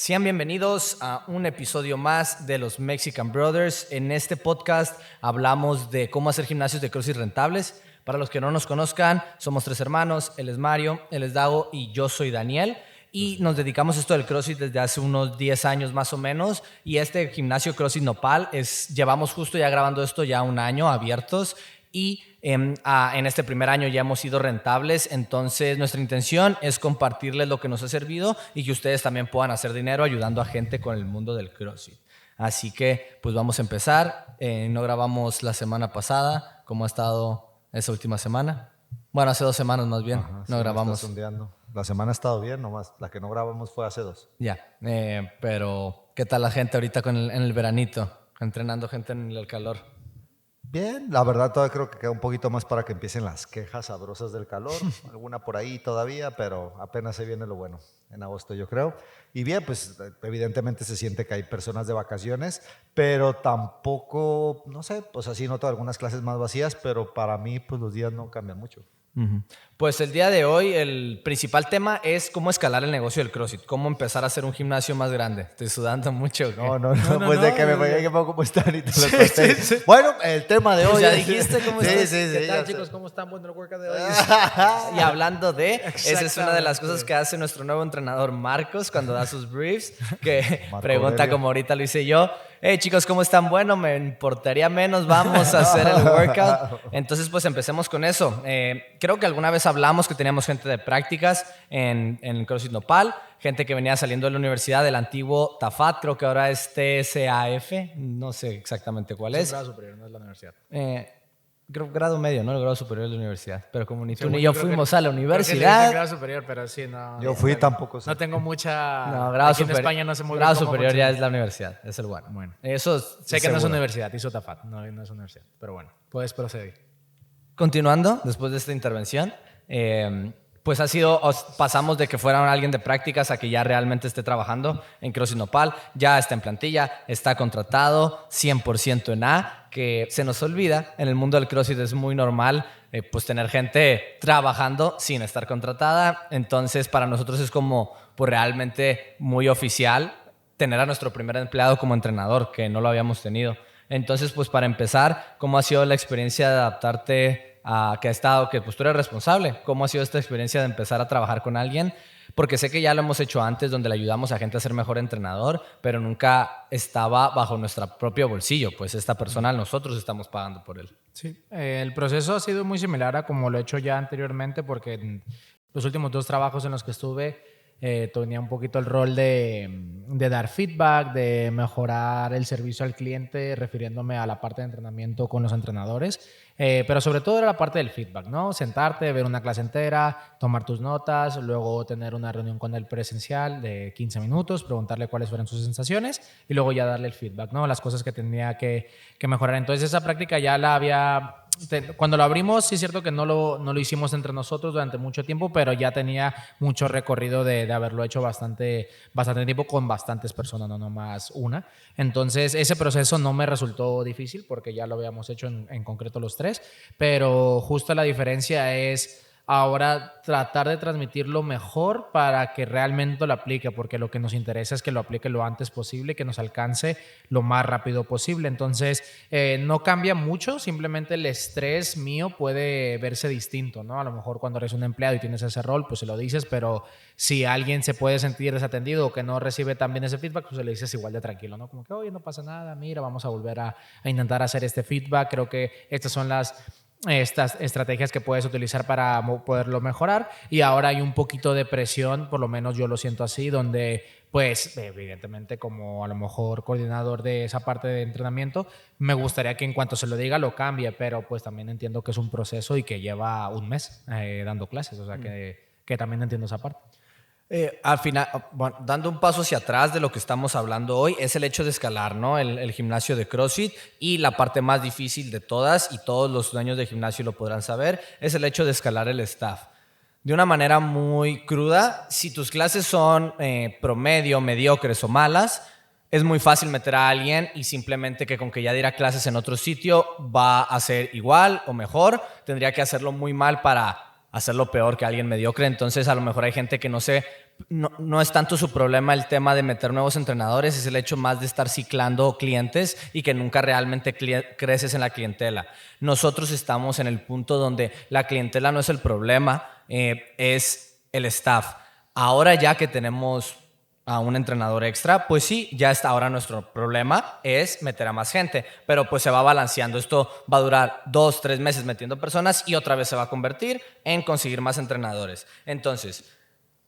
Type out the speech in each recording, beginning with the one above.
Sean bienvenidos a un episodio más de los Mexican Brothers. En este podcast hablamos de cómo hacer gimnasios de CrossFit rentables. Para los que no nos conozcan, somos tres hermanos. Él es Mario, él es Dago y yo soy Daniel. Y nos dedicamos a esto del CrossFit desde hace unos 10 años más o menos. Y este gimnasio CrossFit Nopal, llevamos justo ya grabando esto ya un año abiertos. Y en este primer año ya hemos sido rentables, entonces nuestra intención es compartirles lo que nos ha servido y que ustedes también puedan hacer dinero ayudando a gente con el mundo del CrossFit. Así que pues vamos a empezar. No grabamos la semana pasada. ¿Cómo ha estado esa última semana? Bueno, hace 2 semanas más bien. Ajá, no grabamos. La semana ha estado bien, nomás la que no grabamos fue hace 2. Ya, pero ¿qué tal la gente ahorita en el veranito? Entrenando gente en el calor. Bien, la verdad todavía creo que queda un poquito más para que empiecen las quejas sabrosas del calor. Alguna por ahí todavía, pero apenas se viene lo bueno. En agosto yo creo. Y bien, pues evidentemente se siente que hay personas de vacaciones, pero tampoco, no sé, pues así noto algunas clases más vacías, pero para mí pues los días no cambian mucho. Uh-huh. Pues el día de hoy el principal tema es cómo escalar el negocio del CrossFit, cómo empezar a hacer un gimnasio más grande. Estoy sudando mucho. No, pues de que me vaya que pongo como están y te lo conté. Sí. Bueno, el tema de hoy. Ya dijiste cómo estás. ¿Qué tal, chicos? ¿Cómo están? Bueno, el workout de hoy. Y hablando de, esa es una de las cosas que hace nuestro nuevo entrenador Marcos cuando da sus briefs, que pregunta como ahorita lo hice yo. Hey chicos, ¿cómo están? Bueno, me importaría menos, vamos a hacer el workout. Entonces pues empecemos con eso. Creo que alguna vez hablamos que teníamos gente de prácticas en el CrossFit Nopal, gente que venía saliendo de la universidad, del antiguo TAFAT, creo que ahora es TSAF, no sé exactamente cuál es. Es un grado superior, no es la universidad. Creo grado medio, ¿no? El grado superior de la universidad. Pero como ni tú ni yo fuimos a la Creo universidad. que grado superior, pero sí, no. Yo fui, tampoco sé. No tengo mucha. No, grado aquí superior. en España no se mueve. Grado superior ya es la universidad, es el bueno. Bueno, eso sé que no es universidad, hizo TAFAT, no es universidad. Pero bueno, puedes proceder. Continuando, después de esta intervención, pues pasamos de que fuera alguien de prácticas a que ya realmente esté trabajando en CrossFit Nopal, ya está en plantilla, está contratado 100% en A, que se nos olvida, en el mundo del CrossFit es muy normal pues tener gente trabajando sin estar contratada, entonces para nosotros es como pues realmente muy oficial tener a nuestro primer empleado como entrenador, que no lo habíamos tenido. Entonces pues para empezar, ¿cómo ha sido la experiencia de adaptarte a que pues tú eres responsable? ¿Cómo ha sido esta experiencia de empezar a trabajar con alguien? Porque sé que ya lo hemos hecho antes, donde le ayudamos a gente a ser mejor entrenador, pero nunca estaba bajo nuestro propio bolsillo, pues esta persona nosotros estamos pagando por él. Sí, el proceso ha sido muy similar a como lo he hecho ya anteriormente, porque en los últimos 2 trabajos en los que estuve tenía un poquito el rol de dar feedback, de mejorar el servicio al cliente, refiriéndome a la parte de entrenamiento con los entrenadores, pero sobre todo era la parte del feedback, ¿no? Sentarte, ver una clase entera, tomar tus notas, luego tener una reunión con él presencial de 15 minutos, preguntarle cuáles fueron sus sensaciones y luego ya darle el feedback, ¿no? Las cosas que tenía que mejorar. Entonces esa práctica ya la había... Cuando lo abrimos, sí es cierto que no lo hicimos entre nosotros durante mucho tiempo, pero ya tenía mucho recorrido de haberlo hecho bastante tiempo con bastantes personas, no nomás una. Entonces, ese proceso no me resultó difícil porque ya lo habíamos hecho en concreto los 3, pero justo la diferencia es ahora tratar de transmitirlo mejor para que realmente lo aplique, porque lo que nos interesa es que lo aplique lo antes posible, que nos alcance lo más rápido posible. Entonces, no cambia mucho, simplemente el estrés mío puede verse distinto, ¿no? A lo mejor cuando eres un empleado y tienes ese rol, pues se lo dices, pero si alguien se puede sentir desatendido o que no recibe tan bien ese feedback, pues se le dices igual de tranquilo, ¿no? Como que, oye, no pasa nada, mira, vamos a volver a intentar hacer este feedback. Creo que estas son estas estrategias que puedes utilizar para poderlo mejorar, y ahora hay un poquito de presión, por lo menos yo lo siento así, donde pues evidentemente como a lo mejor coordinador de esa parte de entrenamiento me gustaría que en cuanto se lo diga lo cambie, pero pues también entiendo que es un proceso y que lleva un mes dando clases, o sea que también entiendo esa parte. Al final, bueno, dando un paso hacia atrás de lo que estamos hablando hoy, es el hecho de escalar, ¿no? El gimnasio de CrossFit, y la parte más difícil de todas, y todos los dueños de gimnasio lo podrán saber, es el hecho de escalar el staff. De una manera muy cruda, si tus clases son promedio, mediocres o malas, es muy fácil meter a alguien y simplemente que con que ya diera clases en otro sitio va a ser igual o mejor. Tendría que hacerlo muy mal para hacerlo peor que alguien mediocre. Entonces a lo mejor hay gente que no se no es tanto su problema el tema de meter nuevos entrenadores, es el hecho más de estar ciclando clientes y que nunca realmente creces en la clientela. Nosotros estamos en el punto donde la clientela no es el problema, es el staff. Ahora ya que tenemos a un entrenador extra, pues sí, ya está. Ahora nuestro problema es meter a más gente, pero pues se va balanceando. Esto va a durar 2, 3 meses metiendo personas y otra vez se va a convertir en conseguir más entrenadores. Entonces,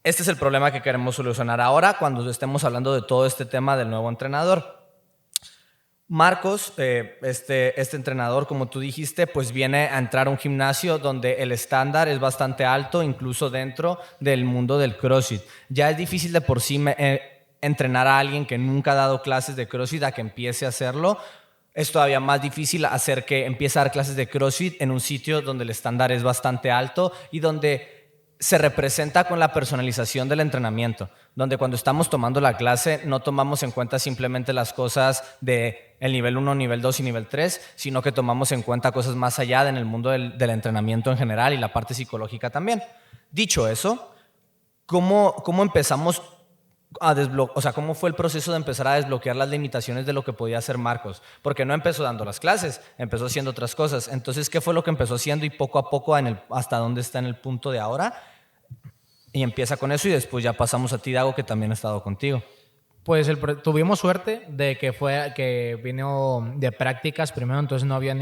este es el problema que queremos solucionar ahora cuando estemos hablando de todo este tema del nuevo entrenador. Marcos, este entrenador, como tú dijiste, pues viene a entrar a un gimnasio donde el estándar es bastante alto, incluso dentro del mundo del CrossFit. Ya es difícil de por sí entrenar a alguien que nunca ha dado clases de CrossFit a que empiece a hacerlo. Es todavía más difícil hacer que empiece a dar clases de CrossFit en un sitio donde el estándar es bastante alto y donde se representa con la personalización del entrenamiento, donde cuando estamos tomando la clase no tomamos en cuenta simplemente las cosas de el nivel 1, nivel 2 y nivel 3, sino que tomamos en cuenta cosas más allá en el mundo del entrenamiento en general y la parte psicológica también. Dicho eso, ¿cómo empezamos a desbloquear? O sea, ¿cómo fue el proceso de empezar a desbloquear las limitaciones de lo que podía hacer Marcos? Porque no empezó dando las clases, empezó haciendo otras cosas. Entonces, ¿qué fue lo que empezó haciendo y poco a poco hasta dónde está en el punto de ahora? Y empieza con eso y después ya pasamos a ti, Dago, que también ha estado contigo. Pues tuvimos suerte de que vino de prácticas primero, entonces no había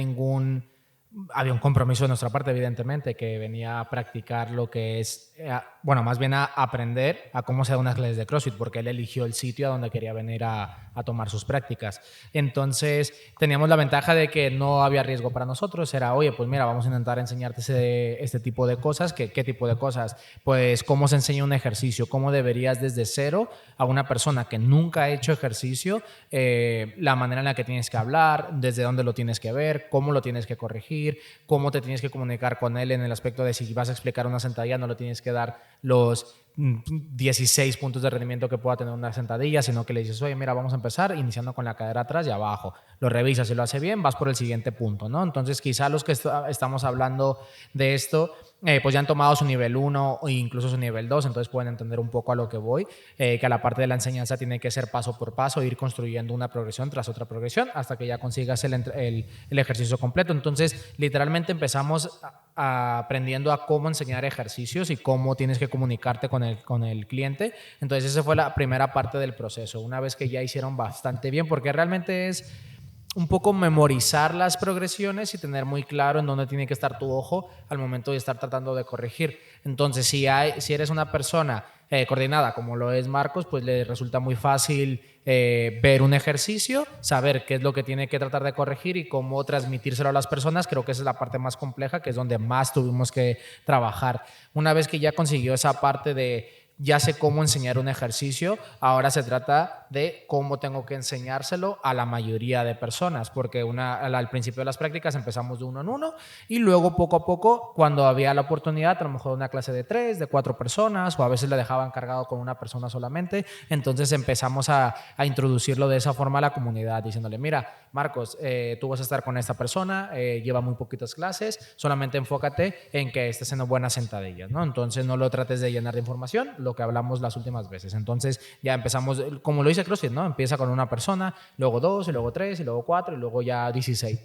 había un compromiso de nuestra parte, evidentemente, que venía a practicar lo que es, bueno, más bien a aprender a cómo se da unas clases de CrossFit, porque él eligió el sitio a donde quería venir a tomar sus prácticas. Entonces, teníamos la ventaja de que no había riesgo para nosotros. Era, oye, pues mira, vamos a intentar enseñarte este tipo de cosas. ¿Qué tipo de cosas? Pues cómo se enseña un ejercicio, cómo deberías desde cero a una persona que nunca ha hecho ejercicio, la manera en la que tienes que hablar, desde dónde lo tienes que ver, cómo lo tienes que corregir, cómo te tienes que comunicar con él en el aspecto de si vas a explicar una sentadilla, no le tienes que dar los 16 puntos de rendimiento que pueda tener una sentadilla, sino que le dices, oye, mira, vamos a empezar iniciando con la cadera atrás y abajo. Lo revisas, si lo hace bien, vas por el siguiente punto, ¿no? Entonces, quizá los que estamos hablando de esto, pues ya han tomado su nivel 1 o incluso su nivel 2, entonces pueden entender un poco a lo que voy, que a la parte de la enseñanza tiene que ser paso por paso, ir construyendo una progresión tras otra progresión hasta que ya consigas el ejercicio completo. Entonces, literalmente empezamos aprendiendo a cómo enseñar ejercicios y cómo tienes que comunicarte con el cliente. Entonces, esa fue la primera parte del proceso. Una vez que ya hicieron bastante bien, porque realmente es un poco memorizar las progresiones y tener muy claro en dónde tiene que estar tu ojo al momento de estar tratando de corregir. Entonces, si eres una persona coordinada como lo es Marcos, pues le resulta muy fácil ver un ejercicio, saber qué es lo que tiene que tratar de corregir y cómo transmitírselo a las personas. Creo que esa es la parte más compleja, que es donde más tuvimos que trabajar. Una vez que ya consiguió esa parte de ya sé cómo enseñar un ejercicio, ahora se trata de cómo tengo que enseñárselo a la mayoría de personas, porque al principio de las prácticas empezamos de 1 en 1 y luego poco a poco, cuando había la oportunidad, a lo mejor una clase de 3, de 4 personas, o a veces le dejaban cargado con una persona solamente, entonces empezamos a introducirlo de esa forma a la comunidad, diciéndole, mira, Marcos, tú vas a estar con esta persona, lleva muy poquitas clases, solamente enfócate en que estés haciendo buenas sentadillas, ¿no? Entonces no lo trates de llenar de información, lo que hablamos las últimas veces. Entonces ya empezamos, como lo dice CrossFit, ¿no? Empieza con una persona, luego 2, y luego 3, y luego 4, y luego ya 16.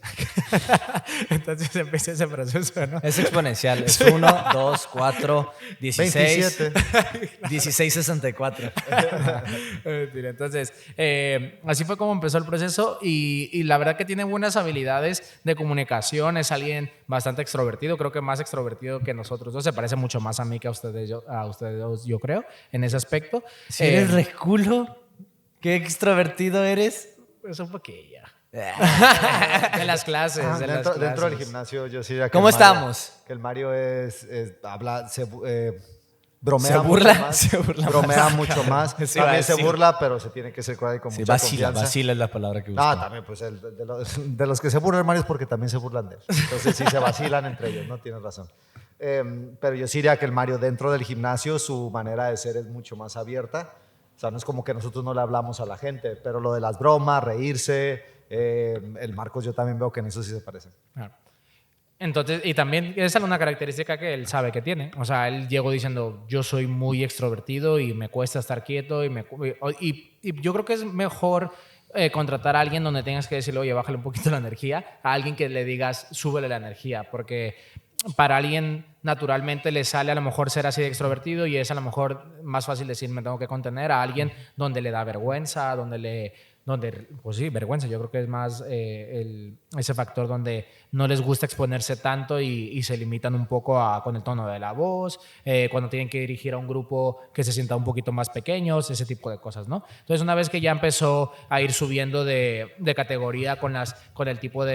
Entonces empieza ese proceso, ¿no? Es exponencial, es 1, 2, 4, 16, 27. 16, 64. Entonces, así fue como empezó el proceso y la verdad que tiene buenas habilidades de comunicación, es alguien bastante extrovertido, creo que más extrovertido que nosotros dos, se parece mucho más a mí que a ustedes dos, yo creo, en ese aspecto. Si eres re culo, qué extrovertido eres. Pues un poquillo. De las clases, Dentro del gimnasio yo sí diría que ¿Cómo estamos? Que el Mario habla, Se bromea burla, mucho más, se burla bromea más. mucho más. Sí, También se vacila. burla, pero se tiene que ser con Sí, mucha vacila confianza. es la palabra que No, busco. también, pues de los que se burlan Mario es porque también se burlan de él. Entonces sí se vacilan entre ellos, no tienes razón. Pero yo sí diría que el Mario dentro del gimnasio, su manera de ser es mucho más abierta. O sea, no es como que nosotros no le hablamos a la gente, pero lo de las bromas, reírse, el Marcos yo también veo que en eso sí se parecen. Claro. Entonces, y también esa es una característica que él sabe que tiene. O sea, él llegó diciendo, yo soy muy extrovertido y me cuesta estar quieto y yo creo que es mejor contratar a alguien donde tengas que decirle, oye, bájale un poquito la energía, a alguien que le digas, súbele la energía, porque para alguien naturalmente le sale a lo mejor ser así de extrovertido y es a lo mejor más fácil decir me tengo que contener a alguien donde le da vergüenza, pues sí, vergüenza, yo creo que es más ese factor donde no les gusta exponerse tanto y se limitan un poco con el tono de la voz, cuando tienen que dirigir a un grupo que se sienta un poquito más pequeños, ese tipo de cosas, ¿no? Entonces una vez que ya empezó a ir subiendo de categoría con el tipo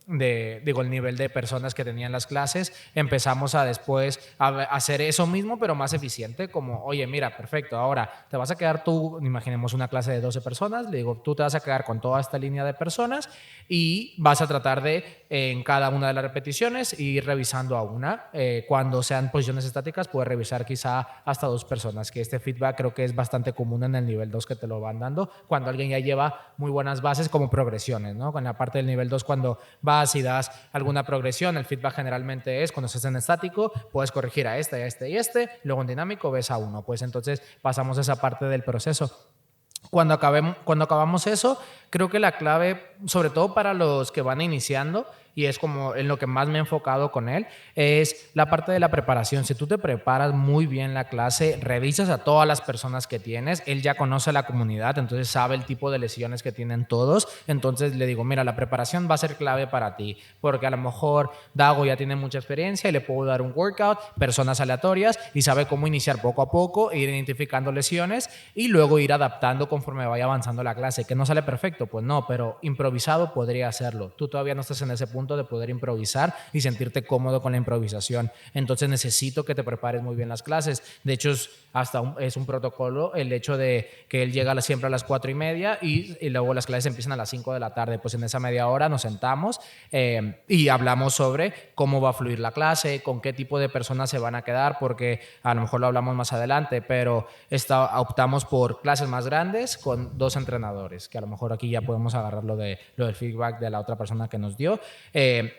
digo, el nivel de personas que tenían las clases, empezamos a después a hacer eso mismo, pero más eficiente, como, oye, mira, perfecto, ahora te vas a quedar tú, imaginemos una clase de 12 personas, le digo, tú te vas a quedar con toda esta línea de personas y vas a tratar de, en cada una de las repeticiones, ir revisando a una. Cuando sean posiciones estáticas, puedes revisar quizá hasta 2 personas, que este feedback creo que es bastante común en el nivel 2 que te lo van dando, cuando alguien ya lleva muy buenas bases como progresiones, ¿no? Con la parte del nivel 2, cuando vas y das alguna progresión, el feedback generalmente es cuando estás en estático, puedes corregir a este, a este y este, luego en dinámico ves a uno, pues entonces pasamos a esa parte del proceso. Cuando acabamos eso, creo que la clave, sobre todo para los que van iniciando, y es como en lo que más me he enfocado con él, es la parte de la preparación. Si tú te preparas muy bien la clase, revisas a todas las personas que tienes, él ya conoce la comunidad, entonces sabe el tipo de lesiones que tienen todos, entonces le digo, mira, la preparación va a ser clave para ti, porque a lo mejor Dago ya tiene mucha experiencia y le puedo dar un workout, personas aleatorias, y sabe cómo iniciar poco a poco, ir identificando lesiones y luego ir adaptando conforme vaya avanzando la clase. ¿Que no sale perfecto? Pues no, pero improvisado podría hacerlo. Tú todavía no estás en ese punto de poder improvisar y sentirte cómodo con la improvisación. Entonces necesito que te prepares muy bien las clases. De hecho, es un protocolo el hecho de que él llega siempre a las 4:30 y luego las clases empiezan a las 5 de la tarde. Pues en esa media hora nos sentamos y hablamos sobre cómo va a fluir la clase, con qué tipo de personas se van a quedar, porque a lo mejor lo hablamos más adelante, pero optamos por clases más grandes con 2 entrenadores, que a lo mejor aquí ya podemos agarrar lo del feedback de la otra persona que nos dio.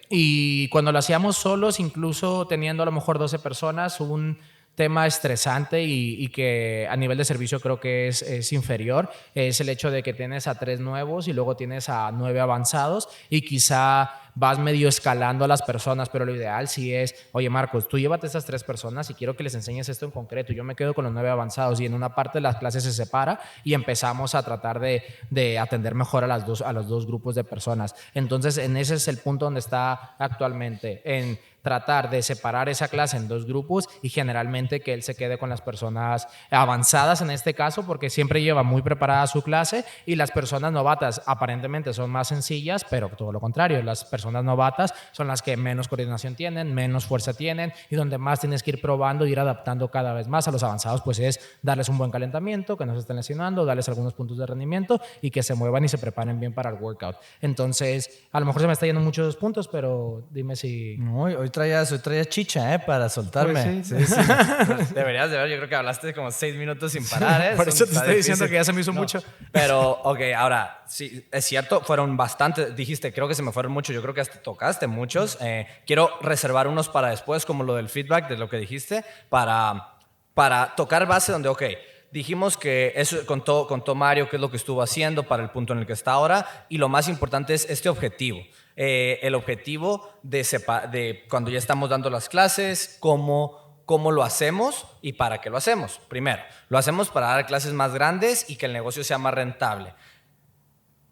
Y cuando lo hacíamos solos, incluso teniendo a lo mejor 12 personas, un tema estresante y que a nivel de servicio creo que es inferior, es el hecho de que tienes a 3 nuevos y luego tienes a 9 avanzados y quizá vas medio escalando a las personas, pero lo ideal sí es, oye Marcos, tú llévate a estas 3 personas y quiero que les enseñes esto en concreto, yo me quedo con los 9 avanzados, y en una parte de las clases se separa y empezamos a tratar de atender mejor a los dos grupos de personas. Entonces en ese es el punto donde está actualmente, en tratar de separar esa clase en 2 grupos y generalmente que él se quede con las personas avanzadas en este caso, porque siempre lleva muy preparada su clase, y las personas novatas aparentemente son más sencillas, pero todo lo contrario, las personas novatas son las que menos coordinación tienen, menos fuerza tienen y donde más tienes que ir probando e ir adaptando cada vez más. A los avanzados pues es darles un buen calentamiento, que no se estén lesionando, darles algunos puntos de rendimiento y que se muevan y se preparen bien para el workout. Entonces, a lo mejor se me está yendo muchos los puntos, pero dime si... No, hoy traías chicha, para soltarme. Pues sí. Sí. Deberías de ver, yo creo que hablaste como 6 minutos sin parar, Por eso te estoy diciendo que ya se me hizo mucho. Pero, ok, ahora, sí, es cierto, fueron bastantes, dijiste, creo que se me fueron muchos, yo creo que hasta tocaste muchos. Quiero reservar unos para después, como lo del feedback, de lo que dijiste, para tocar base donde, ok, dijimos que eso contó Mario qué es lo que estuvo haciendo para el punto en el que está ahora, y lo más importante es este objetivo. El objetivo de cuando ya estamos dando las clases, cómo lo hacemos y para qué lo hacemos. Primero, lo hacemos para dar clases más grandes y que el negocio sea más rentable.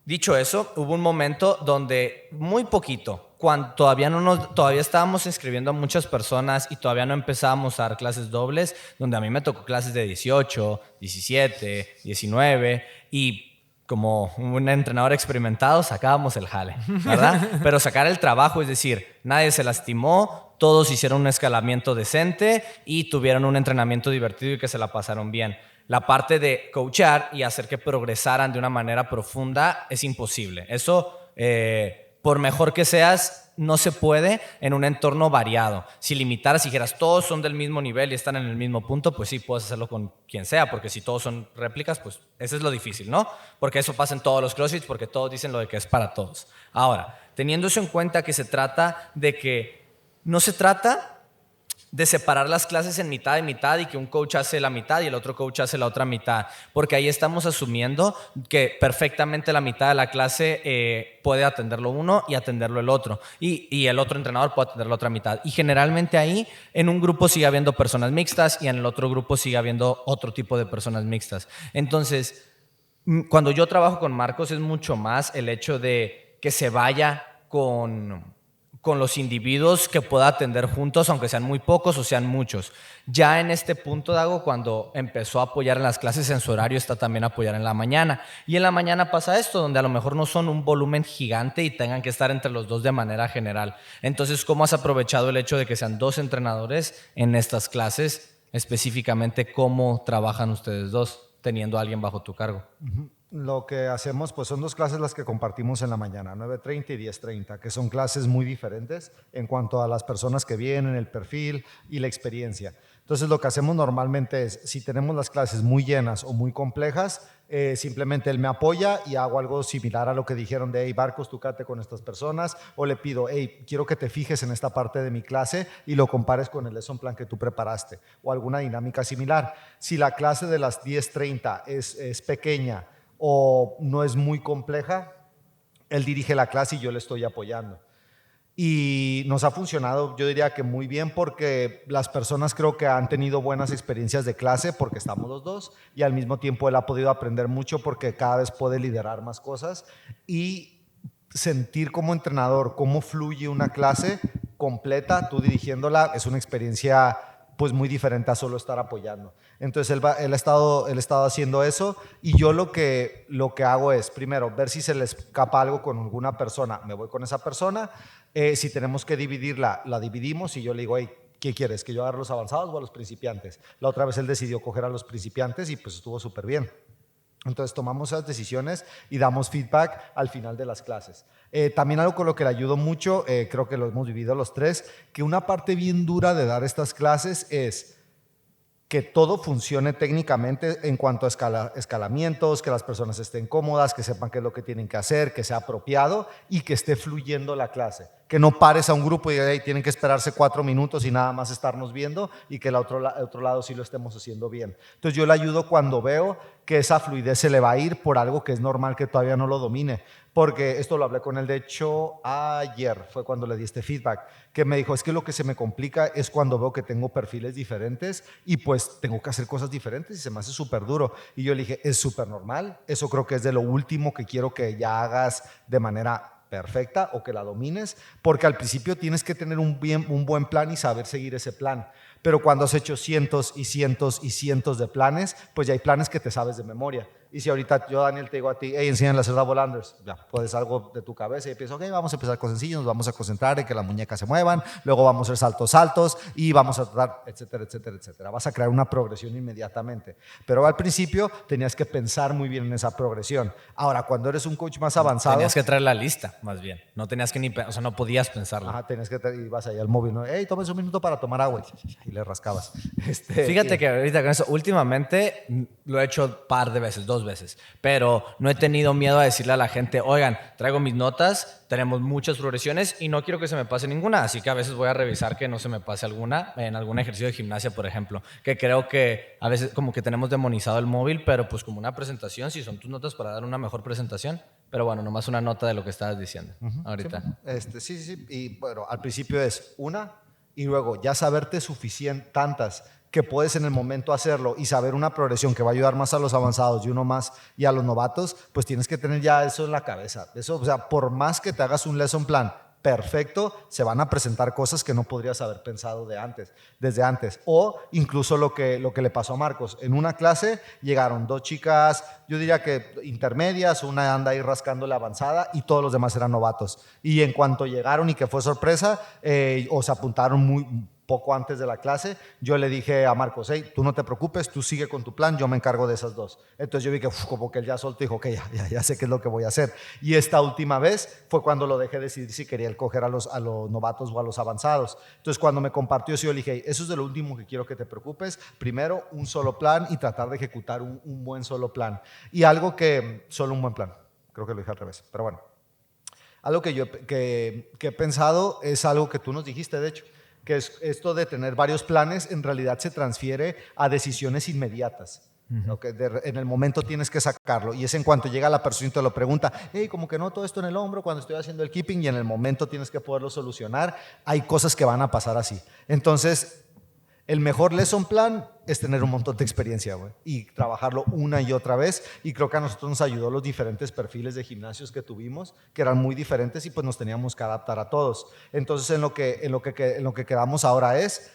Dicho eso, hubo un momento donde muy poquito, cuando todavía estábamos inscribiendo a muchas personas y todavía no empezábamos a dar clases dobles, donde a mí me tocó clases de 18, 17, 19 y como un entrenador experimentado sacábamos el jale, ¿verdad? Pero sacar el trabajo, es decir, nadie se lastimó, todos hicieron un escalamiento decente y tuvieron un entrenamiento divertido y que se la pasaron bien. La parte de coachar y hacer que progresaran de una manera profunda es imposible. Eso, por mejor que seas, no se puede en un entorno variado. Si limitaras, si dijeras todos son del mismo nivel y están en el mismo punto, pues sí, puedes hacerlo con quien sea, porque si todos son réplicas, pues eso es lo difícil, ¿no? Porque eso pasa en todos los CrossFits, porque todos dicen lo de que es para todos. Ahora, teniendo eso en cuenta que se trata de que no se trata de separar las clases en mitad y mitad y que un coach hace la mitad y el otro coach hace la otra mitad, porque ahí estamos asumiendo que perfectamente la mitad de la clase puede atenderlo uno y atenderlo el otro, y el otro entrenador puede atender la otra mitad, y generalmente ahí en un grupo sigue habiendo personas mixtas y en el otro grupo sigue habiendo otro tipo de personas mixtas. Entonces, cuando yo trabajo con Marcos es mucho más el hecho de que se vaya con los individuos que pueda atender juntos, aunque sean muy pocos o sean muchos. Ya en este punto, Dago, cuando empezó a apoyar en las clases en su horario, está también a apoyar en la mañana. Y en la mañana pasa esto, donde a lo mejor no son un volumen gigante y tengan que estar entre los dos de manera general. Entonces, ¿cómo has aprovechado el hecho de que sean dos entrenadores en estas clases? Específicamente, ¿cómo trabajan ustedes dos teniendo a alguien bajo tu cargo? Lo que hacemos, pues son 2 clases las que compartimos en la mañana, 9:30 y 10:30, que son clases muy diferentes en cuanto a las personas que vienen, el perfil y la experiencia. Entonces, lo que hacemos normalmente es, si tenemos las clases muy llenas o muy complejas, simplemente él me apoya y hago algo similar a lo que dijeron de, hey, Marcos, tú quédate con estas personas, o le pido, hey, quiero que te fijes en esta parte de mi clase y lo compares con el lesson plan que tú preparaste, o alguna dinámica similar. Si la clase de las 10:30 es pequeña o no es muy compleja, él dirige la clase y yo le estoy apoyando. Y nos ha funcionado, yo diría que muy bien, porque las personas creo que han tenido buenas experiencias de clase porque estamos los dos, y al mismo tiempo él ha podido aprender mucho porque cada vez puede liderar más cosas y sentir como entrenador cómo fluye una clase completa, tú dirigiéndola, es una experiencia pues muy diferente a solo estar apoyando. Entonces él ha estado haciendo eso, y yo lo que hago es, primero, ver si se le escapa algo con alguna persona, me voy con esa persona, si tenemos que dividirla, la dividimos, y yo le digo, hey, ¿qué quieres? ¿Que yo agarre los avanzados o a los principiantes? La otra vez él decidió coger a los principiantes y pues estuvo súper bien. Entonces tomamos esas decisiones y damos feedback al final de las clases. También algo con lo que le ayudo mucho, creo que lo hemos vivido los tres, que una parte bien dura de dar estas clases es que todo funcione técnicamente en cuanto a escalamientos, que las personas estén cómodas, que sepan qué es lo que tienen que hacer, que sea apropiado y que esté fluyendo la clase. Que no pares a un grupo y hey, tienen que esperarse 4 minutos y nada más estarnos viendo, y que el otro lado sí lo estemos haciendo bien. Entonces yo le ayudo cuando veo que esa fluidez se le va a ir por algo que es normal que todavía no lo domine. Porque esto lo hablé con él, de hecho, ayer fue cuando le di este feedback, que me dijo, es que lo que se me complica es cuando veo que tengo perfiles diferentes y pues tengo que hacer cosas diferentes y se me hace súper duro. Y yo le dije, es súper normal, eso creo que es de lo último que quiero que ya hagas de manera perfecta o que la domines, porque al principio tienes que tener un buen plan y saber seguir ese plan. Pero cuando has hecho cientos y cientos y cientos de planes, pues ya hay planes que te sabes de memoria. Y si ahorita yo, Daniel, te digo a ti, hey, enséñale a hacer double unders, ya puedes algo de tu cabeza y piensas, ok, vamos a empezar con sencillos, nos vamos a concentrar en que las muñecas se muevan, luego vamos a hacer saltos altos y vamos a tratar, etcétera, etcétera, etcétera. Vas a crear una progresión inmediatamente. Pero al principio tenías que pensar muy bien en esa progresión. Ahora, cuando eres un coach más avanzado... Tenías que traer la lista, más bien. No tenías que o sea, no podías pensarla. Ajá, tenías que ibas ahí al móvil, ¿no? Hey, tomes un minuto para tomar agua. Y le rascabas. Fíjate que ahorita con eso, últimamente lo he hecho par de veces, 2 veces, pero no he tenido miedo a decirle a la gente, oigan, traigo mis notas, tenemos muchas progresiones y no quiero que se me pase ninguna, así que a veces voy a revisar que no se me pase alguna en algún ejercicio de gimnasia, por ejemplo, que creo que a veces como que tenemos demonizado el móvil, pero pues como una presentación, si son tus notas para dar una mejor presentación, pero bueno, nomás una nota de lo que estabas diciendo ahorita. Sí, y bueno, al principio es una, y luego ya saberte suficiente, tantas que puedes en el momento hacerlo y saber una progresión que va a ayudar más a los avanzados y uno más y a los novatos, pues tienes que tener ya eso en la cabeza. Eso, o sea, por más que te hagas un lesson plan perfecto, se van a presentar cosas que no podrías haber pensado desde antes. O incluso lo que le pasó a Marcos. En una clase llegaron 2 chicas, yo diría que intermedias, una anda ahí rascando la avanzada y todos los demás eran novatos. Y en cuanto llegaron y que fue sorpresa, o se apuntaron muy poco antes de la clase, yo le dije a Marcos, hey, tú no te preocupes, tú sigue con tu plan, yo me encargo de esas 2. Entonces yo vi que como que él ya soltó y dijo, ok, ya sé qué es lo que voy a hacer. Y esta última vez fue cuando lo dejé decidir si quería él coger a los novatos o a los avanzados. Entonces cuando me compartió eso, yo le dije, hey, eso es de lo último que quiero que te preocupes. Primero, un solo plan y tratar de ejecutar un buen solo plan. Y algo que, solo un buen plan, creo que lo dije al revés, pero bueno. Algo que yo he pensado es algo que tú nos dijiste, de hecho, que es esto de tener varios planes, en realidad se transfiere a decisiones inmediatas. En el momento tienes que sacarlo, y es en cuanto llega la persona y te lo pregunta, hey, como que noto esto en el hombro cuando estoy haciendo el keeping, y en el momento tienes que poderlo solucionar. Hay cosas que van a pasar así. Entonces, el mejor lesson plan es tener un montón de experiencia, güey, y trabajarlo una y otra vez. Y creo que a nosotros nos ayudó los diferentes perfiles de gimnasios que tuvimos, que eran muy diferentes, y pues nos teníamos que adaptar a todos. Entonces, en lo que quedamos ahora es: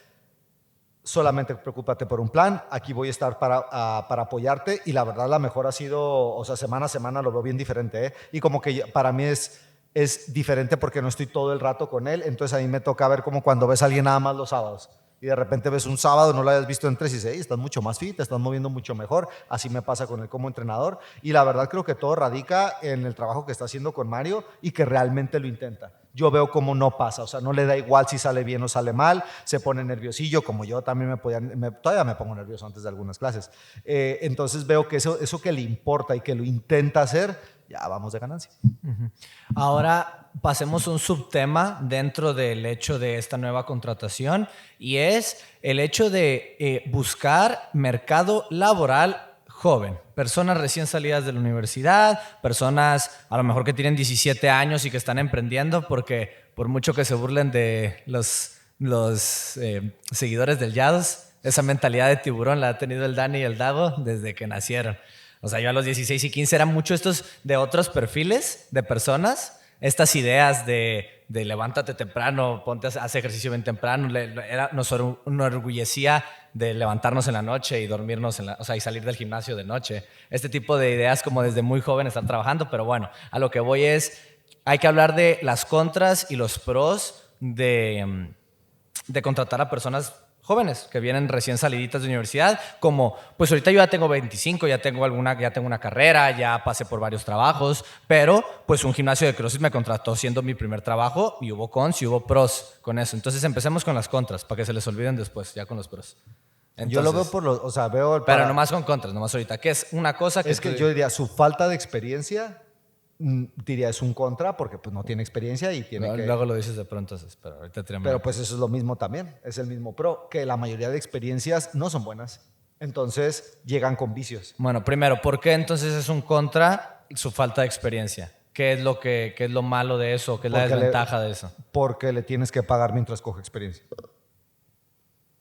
solamente preocúpate por un plan, aquí voy a estar para apoyarte. Y la verdad, la mejor ha sido, o sea, semana a semana lo veo bien diferente, ¿eh? Y como que para mí es diferente porque no estoy todo el rato con él. Entonces a mí me toca ver como cuando ves a alguien nada más los sábados, y de repente ves un sábado, no lo hayas visto en 3 y 6, estás mucho más fit, te estás moviendo mucho mejor. Así me pasa con él como entrenador. Y la verdad creo que todo radica en el trabajo que está haciendo con Mario, y que realmente lo intenta. Yo veo cómo no pasa, o sea, no le da igual si sale bien o sale mal, se pone nerviosillo, como yo también todavía me pongo nervioso antes de algunas clases. Entonces veo que eso que le importa y que lo intenta hacer, ya vamos de ganancia. Ahora pasemos a un subtema dentro del hecho de esta nueva contratación, y es el hecho de buscar mercado laboral joven, personas recién salidas de la universidad, personas a lo mejor que tienen 17 años y que están emprendiendo, porque por mucho que se burlen de los seguidores del Yados, esa mentalidad de tiburón la ha tenido el Dani y el Dago desde que nacieron. O sea, yo a los 16 y 15 eran mucho estos de otros perfiles de personas, estas ideas de levántate temprano, ponte a hacer ejercicio bien temprano. Nos enorgullecía de levantarnos en la noche y dormirnos, o sea, y salir del gimnasio de noche. Este tipo de ideas como desde muy joven están trabajando, pero bueno, a lo que voy es, hay que hablar de las contras y los pros de contratar a personas jóvenes que vienen recién saliditas de universidad, como pues ahorita yo ya tengo 25, ya tengo una carrera, ya pasé por varios trabajos, pero pues un gimnasio de CrossFit me contrató siendo mi primer trabajo, y hubo cons y hubo pros con eso. Entonces empecemos con las contras para que se les olviden después, ya con los pros. Entonces, yo lo veo o sea, pero nomás con contras, nomás ahorita, que es una cosa que... Es que yo diría, su falta de experiencia, diría, es un contra, porque pues no tiene experiencia y tiene que... Luego lo dices de pronto, pero ahorita tenemos... Pero pues eso es lo mismo también, es el mismo pro, que la mayoría de experiencias no son buenas. Entonces llegan con vicios. Bueno, primero, ¿por qué entonces es un contra su falta de experiencia? ¿Qué es lo malo de eso? ¿Qué es la desventaja de eso? Porque le tienes que pagar mientras coge experiencia.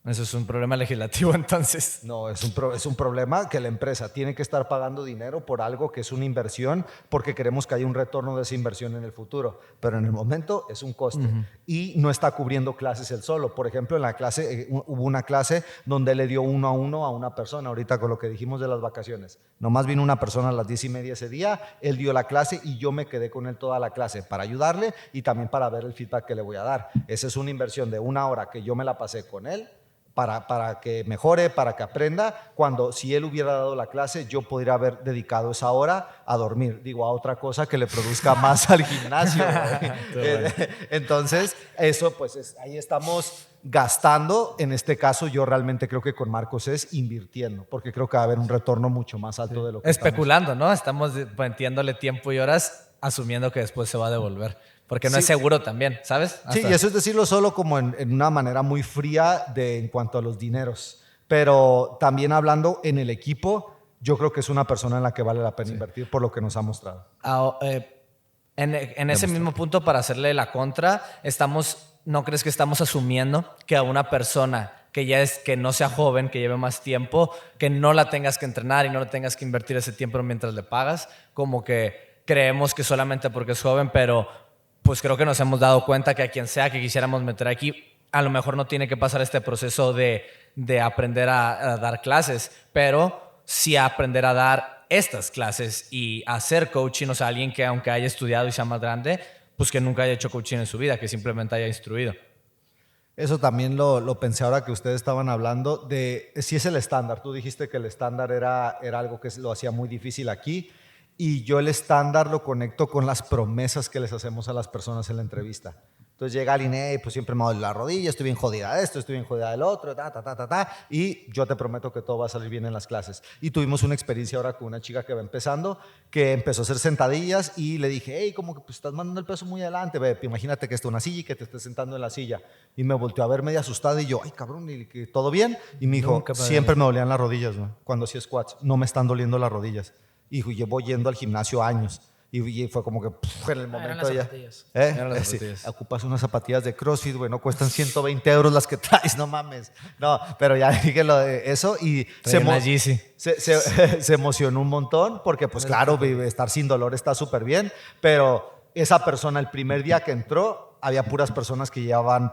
Eso es un problema legislativo, entonces. No, es un problema que la empresa tiene que estar pagando dinero por algo que es una inversión, porque queremos que haya un retorno de esa inversión en el futuro, pero en el momento es un coste. Y no está cubriendo clases él solo. Por ejemplo, en la clase hubo una clase donde le dio 1 a 1 a una persona, ahorita con lo que dijimos de las vacaciones. Nomás vino una persona a las 10:30 ese día, él dio la clase y yo me quedé con él toda la clase para ayudarle y también para ver el feedback que le voy a dar. Esa es una inversión de 1 hora que yo me la pasé con él, para que mejore, para que aprenda, cuando si él hubiera dado la clase, yo podría haber dedicado esa hora a dormir, a otra cosa que le produzca más al gimnasio. Entonces, eso pues ahí estamos gastando. En este caso, yo realmente creo que con Marcos es invirtiendo, porque creo que va a haber un retorno mucho más alto de lo que especulando, ¿no? Estamos metiéndole tiempo y horas asumiendo que después se va a devolver. Porque no es seguro también, ¿sabes? Sí, y eso es decirlo solo como en una manera muy fría en cuanto a los dineros. Pero también hablando en el equipo, yo creo que es una persona en la que vale la pena invertir por lo que nos ha mostrado. En ese mismo punto, para hacerle la contra, ¿no crees que estamos asumiendo que a una persona que no sea joven, que lleve más tiempo, que no la tengas que entrenar y no le tengas que invertir ese tiempo mientras le pagas? Como que creemos que solamente porque es joven, pero... pues creo que nos hemos dado cuenta que a quien sea que quisiéramos meter aquí, a lo mejor no tiene que pasar este proceso de aprender a dar clases, pero sí aprender a dar estas clases y hacer coaching. O sea, alguien que aunque haya estudiado y sea más grande, pues que nunca haya hecho coaching en su vida, que simplemente haya instruido. Eso también lo pensé ahora que ustedes estaban hablando de si es el estándar. Tú dijiste que el estándar era algo que lo hacía muy difícil aquí. Y yo el estándar lo conecto con las promesas que les hacemos a las personas en la entrevista. Entonces llega alguien, pues siempre me duele la rodilla, estoy bien jodida de esto, estoy bien jodida del otro, y yo te prometo que todo va a salir bien en las clases. Y tuvimos una experiencia ahora con una chica que va empezando, que empezó a hacer sentadillas y le dije, hey, como que pues, estás mandando el peso muy adelante, ve, imagínate que está una silla y que te estés sentando en la silla. Y me volteó a ver media asustada y yo, ay cabrón, ¿y que todo bien? Y me dijo, siempre me dolían las rodillas, ¿no? Cuando hacía squats, no me están doliendo las rodillas. Y llevo yendo al gimnasio años. Y fue como que en el momento ya. Sí, ocupas unas zapatillas de CrossFit, güey, no cuestan 120 euros las que traes, no mames. No, pero ya dije lo de eso y se emocionó un montón porque, pues claro, estar sin dolor está súper bien, pero esa persona, el primer día que entró, había puras personas que llevaban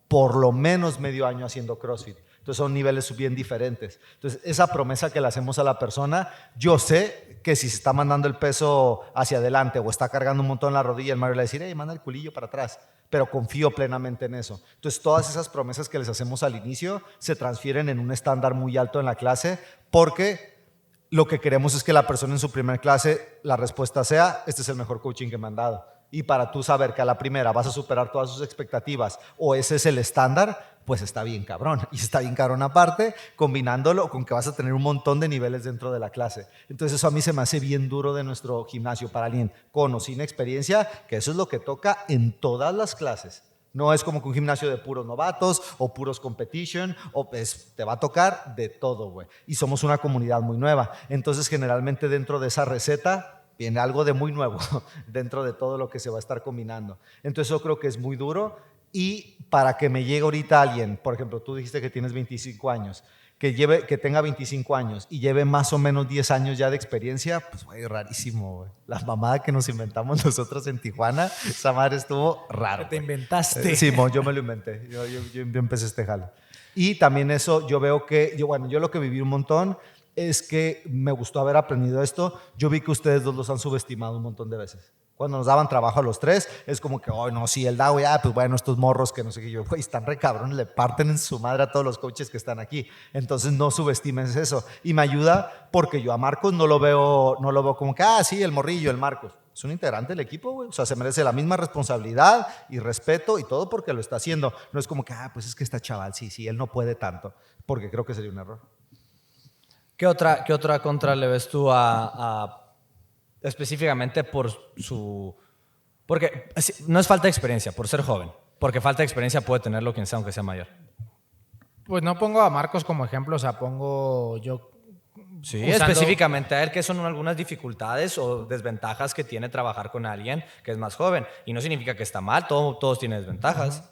por lo menos medio año haciendo CrossFit. Entonces son niveles bien diferentes. Entonces esa promesa que le hacemos a la persona, yo sé que si se está mandando el peso hacia adelante o está cargando un montón en la rodilla, el Mario le va a decir, hey, manda el culillo para atrás. Pero confío plenamente en eso. Entonces todas esas promesas que les hacemos al inicio se transfieren en un estándar muy alto en la clase porque lo que queremos es que la persona en su primer clase, la respuesta sea, este es el mejor coaching que me han dado. Y para tú saber que a la primera vas a superar todas sus expectativas o ese es el estándar, pues está bien cabrón. Y está bien cabrón aparte, combinándolo con que vas a tener un montón de niveles dentro de la clase. Entonces eso a mí se me hace bien duro de nuestro gimnasio para alguien con o sin experiencia, que eso es lo que toca en todas las clases. No es como que un gimnasio de puros novatos o puros competition, o te va a tocar de todo, güey. Y somos una comunidad muy nueva. Entonces generalmente dentro de esa receta viene algo de muy nuevo dentro de todo lo que se va a estar combinando. Entonces yo creo que es muy duro y para que me llegue ahorita alguien, por ejemplo, tú dijiste que tienes 25 años, que tenga 25 años y lleve más o menos 10 años ya de experiencia, pues güey, rarísimo, güey. La mamada que nos inventamos nosotros en Tijuana, esa madre estuvo raro. ¿Te inventaste? Sí, yo me lo inventé, yo empecé este jalo. Y también eso, yo veo que, yo lo que viví un montón es que me gustó haber aprendido esto. Yo vi que ustedes dos los han subestimado un montón de veces. Cuando nos daban trabajo a los tres, es como que, oh, no, sí, el DAO, ya, pues bueno, estos morros que no sé qué, yo, güey, están re cabrones, le parten en su madre a todos los coaches que están aquí. Entonces no subestimes eso. Y me ayuda porque yo a Marcos no lo veo como que, sí, el morrillo, el Marcos. Es un integrante del equipo, güey. O sea, se merece la misma responsabilidad y respeto y todo porque lo está haciendo. No es como que, pues es que está chaval, sí, él no puede tanto. Porque creo que sería un error. ¿Qué otra contra le ves tú específicamente por su... Porque no es falta de experiencia, por ser joven. Porque falta de experiencia puede tenerlo quien sea, aunque sea mayor. Pues no pongo a Marcos como ejemplo, o sea, pongo yo... Sí, específicamente a él, que son algunas dificultades o desventajas que tiene trabajar con alguien que es más joven. Y no significa que está mal, todos tienen desventajas.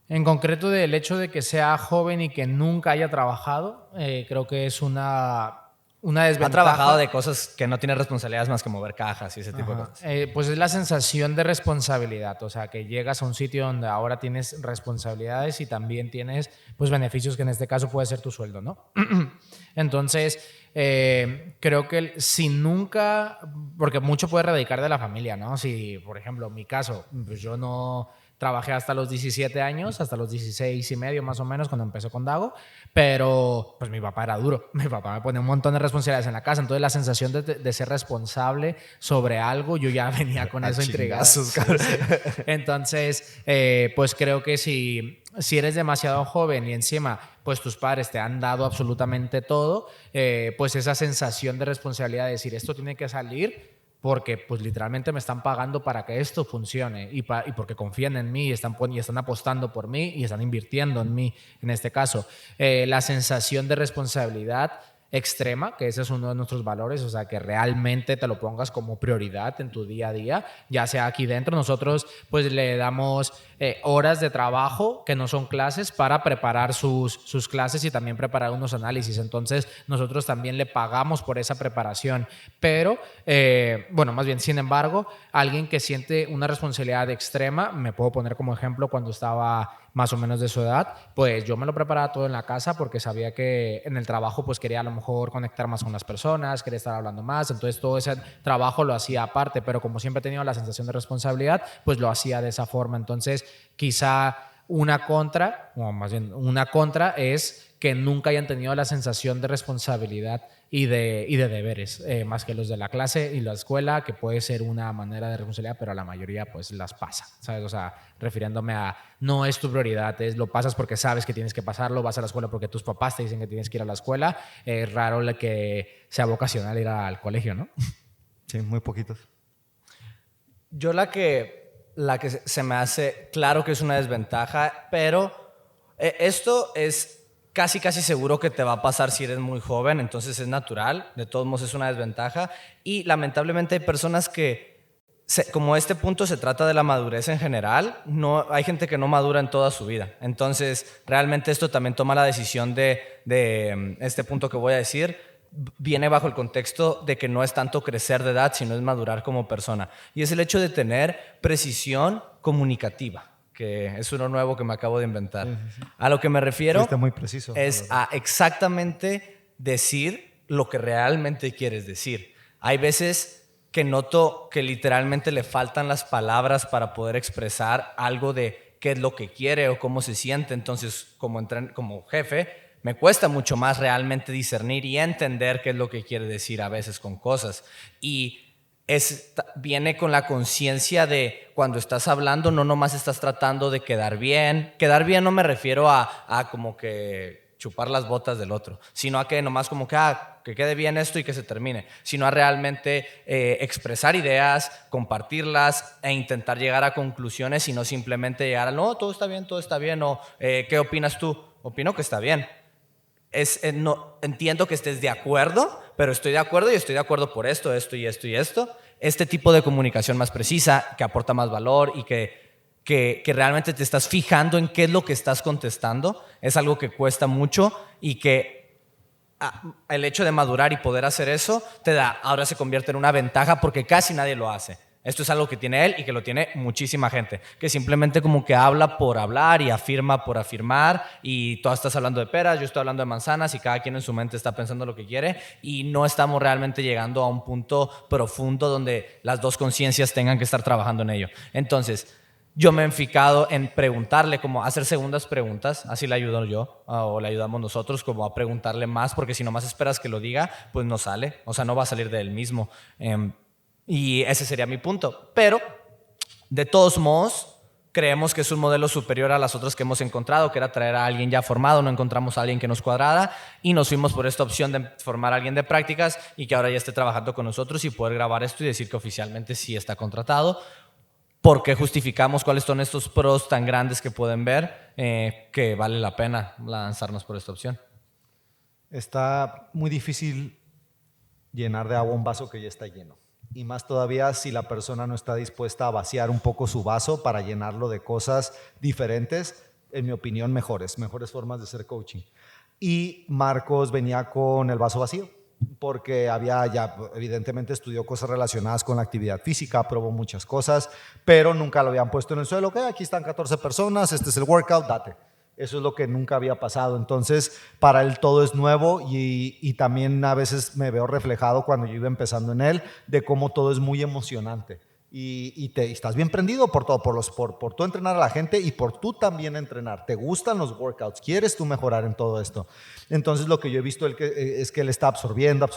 En concreto del hecho de que sea joven y que nunca haya trabajado, creo que es una desventaja. Ha trabajado de cosas que no tiene responsabilidades más que mover cajas y ese tipo de cosas. Pues es la sensación de responsabilidad, o sea, que llegas a un sitio donde ahora tienes responsabilidades y también tienes pues beneficios que en este caso puede ser tu sueldo, ¿no? Entonces, creo que si nunca, porque mucho puede radicar de la familia, ¿no? Si, por ejemplo, en mi caso, pues yo no... Trabajé hasta los 17 años, hasta los 16 y medio más o menos cuando empecé con Dago, pero pues mi papá era duro, mi papá me ponía un montón de responsabilidades en la casa, entonces la sensación de ser responsable sobre algo, yo ya venía con eso intrigado. Sí. Entonces, pues creo que si eres demasiado joven y encima pues tus padres te han dado absolutamente todo, pues esa sensación de responsabilidad de decir esto tiene que salir porque pues literalmente me están pagando para que esto funcione y porque confían en mí y están apostando por mí y están invirtiendo en mí en este caso. La sensación de responsabilidad extrema, que ese es uno de nuestros valores, o sea, que realmente te lo pongas como prioridad en tu día a día, ya sea aquí dentro. Nosotros pues le damos horas de trabajo que no son clases para preparar sus clases y también preparar unos análisis. Entonces nosotros también le pagamos por esa preparación, pero bueno, más bien, sin embargo, alguien que siente una responsabilidad extrema, me puedo poner como ejemplo cuando estaba más o menos de su edad, pues yo me lo preparaba todo en la casa porque sabía que en el trabajo pues quería a lo mejor conectar más con las personas, quería estar hablando más, entonces todo ese trabajo lo hacía aparte, pero como siempre he tenido la sensación de responsabilidad, pues lo hacía de esa forma. Entonces quizá una contra es que nunca hayan tenido la sensación de responsabilidad y de deberes, más que los de la clase y la escuela, que puede ser una manera de responsabilidad, pero a la mayoría pues las pasa, ¿sabes? O sea, refiriéndome a no es tu prioridad, lo pasas porque sabes que tienes que pasarlo, vas a la escuela porque tus papás te dicen que tienes que ir a la escuela, es raro que sea vocacional ir al colegio, ¿no? Sí, muy poquitos. Yo la que se me hace claro que es una desventaja, pero esto es casi seguro que te va a pasar si eres muy joven, entonces es natural, de todos modos es una desventaja y lamentablemente hay personas que, como este punto se trata de la madurez en general, no, hay gente que no madura en toda su vida, entonces realmente esto también toma la decisión de este punto que voy a decir, viene bajo el contexto de que no es tanto crecer de edad, sino es madurar como persona. Y es el hecho de tener precisión comunicativa, que es uno nuevo que me acabo de inventar. Sí. A lo que me refiero Fuiste muy preciso, es a exactamente decir lo que realmente quieres decir. Hay veces que noto que literalmente le faltan las palabras para poder expresar algo de qué es lo que quiere o cómo se siente. Entonces, como jefe, me cuesta mucho más realmente discernir y entender qué es lo que quiere decir a veces con cosas. Y viene con la conciencia de cuando estás hablando, no nomás estás tratando de quedar bien. Quedar bien no me refiero a como que chupar las botas del otro, sino a que nomás como que quede bien esto y que se termine, sino a realmente expresar ideas, compartirlas e intentar llegar a conclusiones y no simplemente llegar a no, todo está bien, o ¿qué opinas tú? Opino que está bien. No, entiendo que estés de acuerdo, pero estoy de acuerdo y estoy de acuerdo por esto y esto. Este tipo de comunicación más precisa, que aporta más valor y que realmente te estás fijando en qué es lo que estás contestando, es algo que cuesta mucho y que el hecho de madurar y poder hacer eso ahora se convierte en una ventaja porque casi nadie lo hace. Esto es algo que tiene él y que lo tiene muchísima gente, que simplemente como que habla por hablar y afirma por afirmar y tú estás hablando de peras, yo estoy hablando de manzanas y cada quien en su mente está pensando lo que quiere y no estamos realmente llegando a un punto profundo donde las dos conciencias tengan que estar trabajando en ello. Entonces, yo me he enfocado en preguntarle, como hacer segundas preguntas, así le ayudo yo o le ayudamos nosotros, como a preguntarle más, porque si nomás esperas que lo diga, pues no sale, o sea, no va a salir de él mismo. Y ese sería mi punto. Pero, de todos modos, creemos que es un modelo superior a las otras que hemos encontrado, que era traer a alguien ya formado, no encontramos a alguien que nos cuadrara y nos fuimos por esta opción de formar a alguien de prácticas y que ahora ya esté trabajando con nosotros y poder grabar esto y decir que oficialmente sí está contratado. Porque justificamos cuáles son estos pros tan grandes que pueden ver que vale la pena lanzarnos por esta opción. Está muy difícil llenar de agua un vaso que ya está lleno. Y más todavía si la persona no está dispuesta a vaciar un poco su vaso para llenarlo de cosas diferentes, en mi opinión, mejores formas de hacer coaching. Y Marcos venía con el vaso vacío, porque evidentemente estudió cosas relacionadas con la actividad física, probó muchas cosas, pero nunca lo habían puesto en el suelo. Aquí están 14 personas, este es el workout, date. Eso es lo que nunca había pasado. Entonces, para él todo es nuevo y también a veces me veo reflejado cuando yo iba empezando en él, de cómo todo es muy emocionante. Y estás bien prendido por todo, por tú entrenar a la gente y por tú también entrenar. ¿Te gustan los workouts? ¿Quieres tú mejorar en todo esto? Entonces, lo que yo he visto es que él está absorbiendo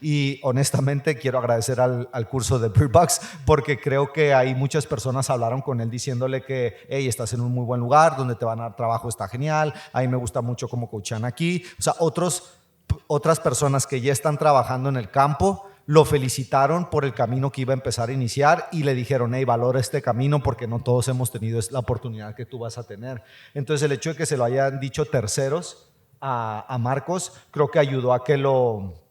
y honestamente quiero agradecer al curso de Bird Box porque creo que hay muchas personas hablaron con él diciéndole que hey, estás en un muy buen lugar, donde te van a dar trabajo, está genial, a mí me gusta mucho cómo coachan aquí. O sea, otras personas que ya están trabajando en el campo lo felicitaron por el camino que iba a empezar a iniciar y le dijeron, hey, valora este camino porque no todos hemos tenido la oportunidad que tú vas a tener. Entonces el hecho de que se lo hayan dicho terceros a Marcos, creo que ayudó a que lo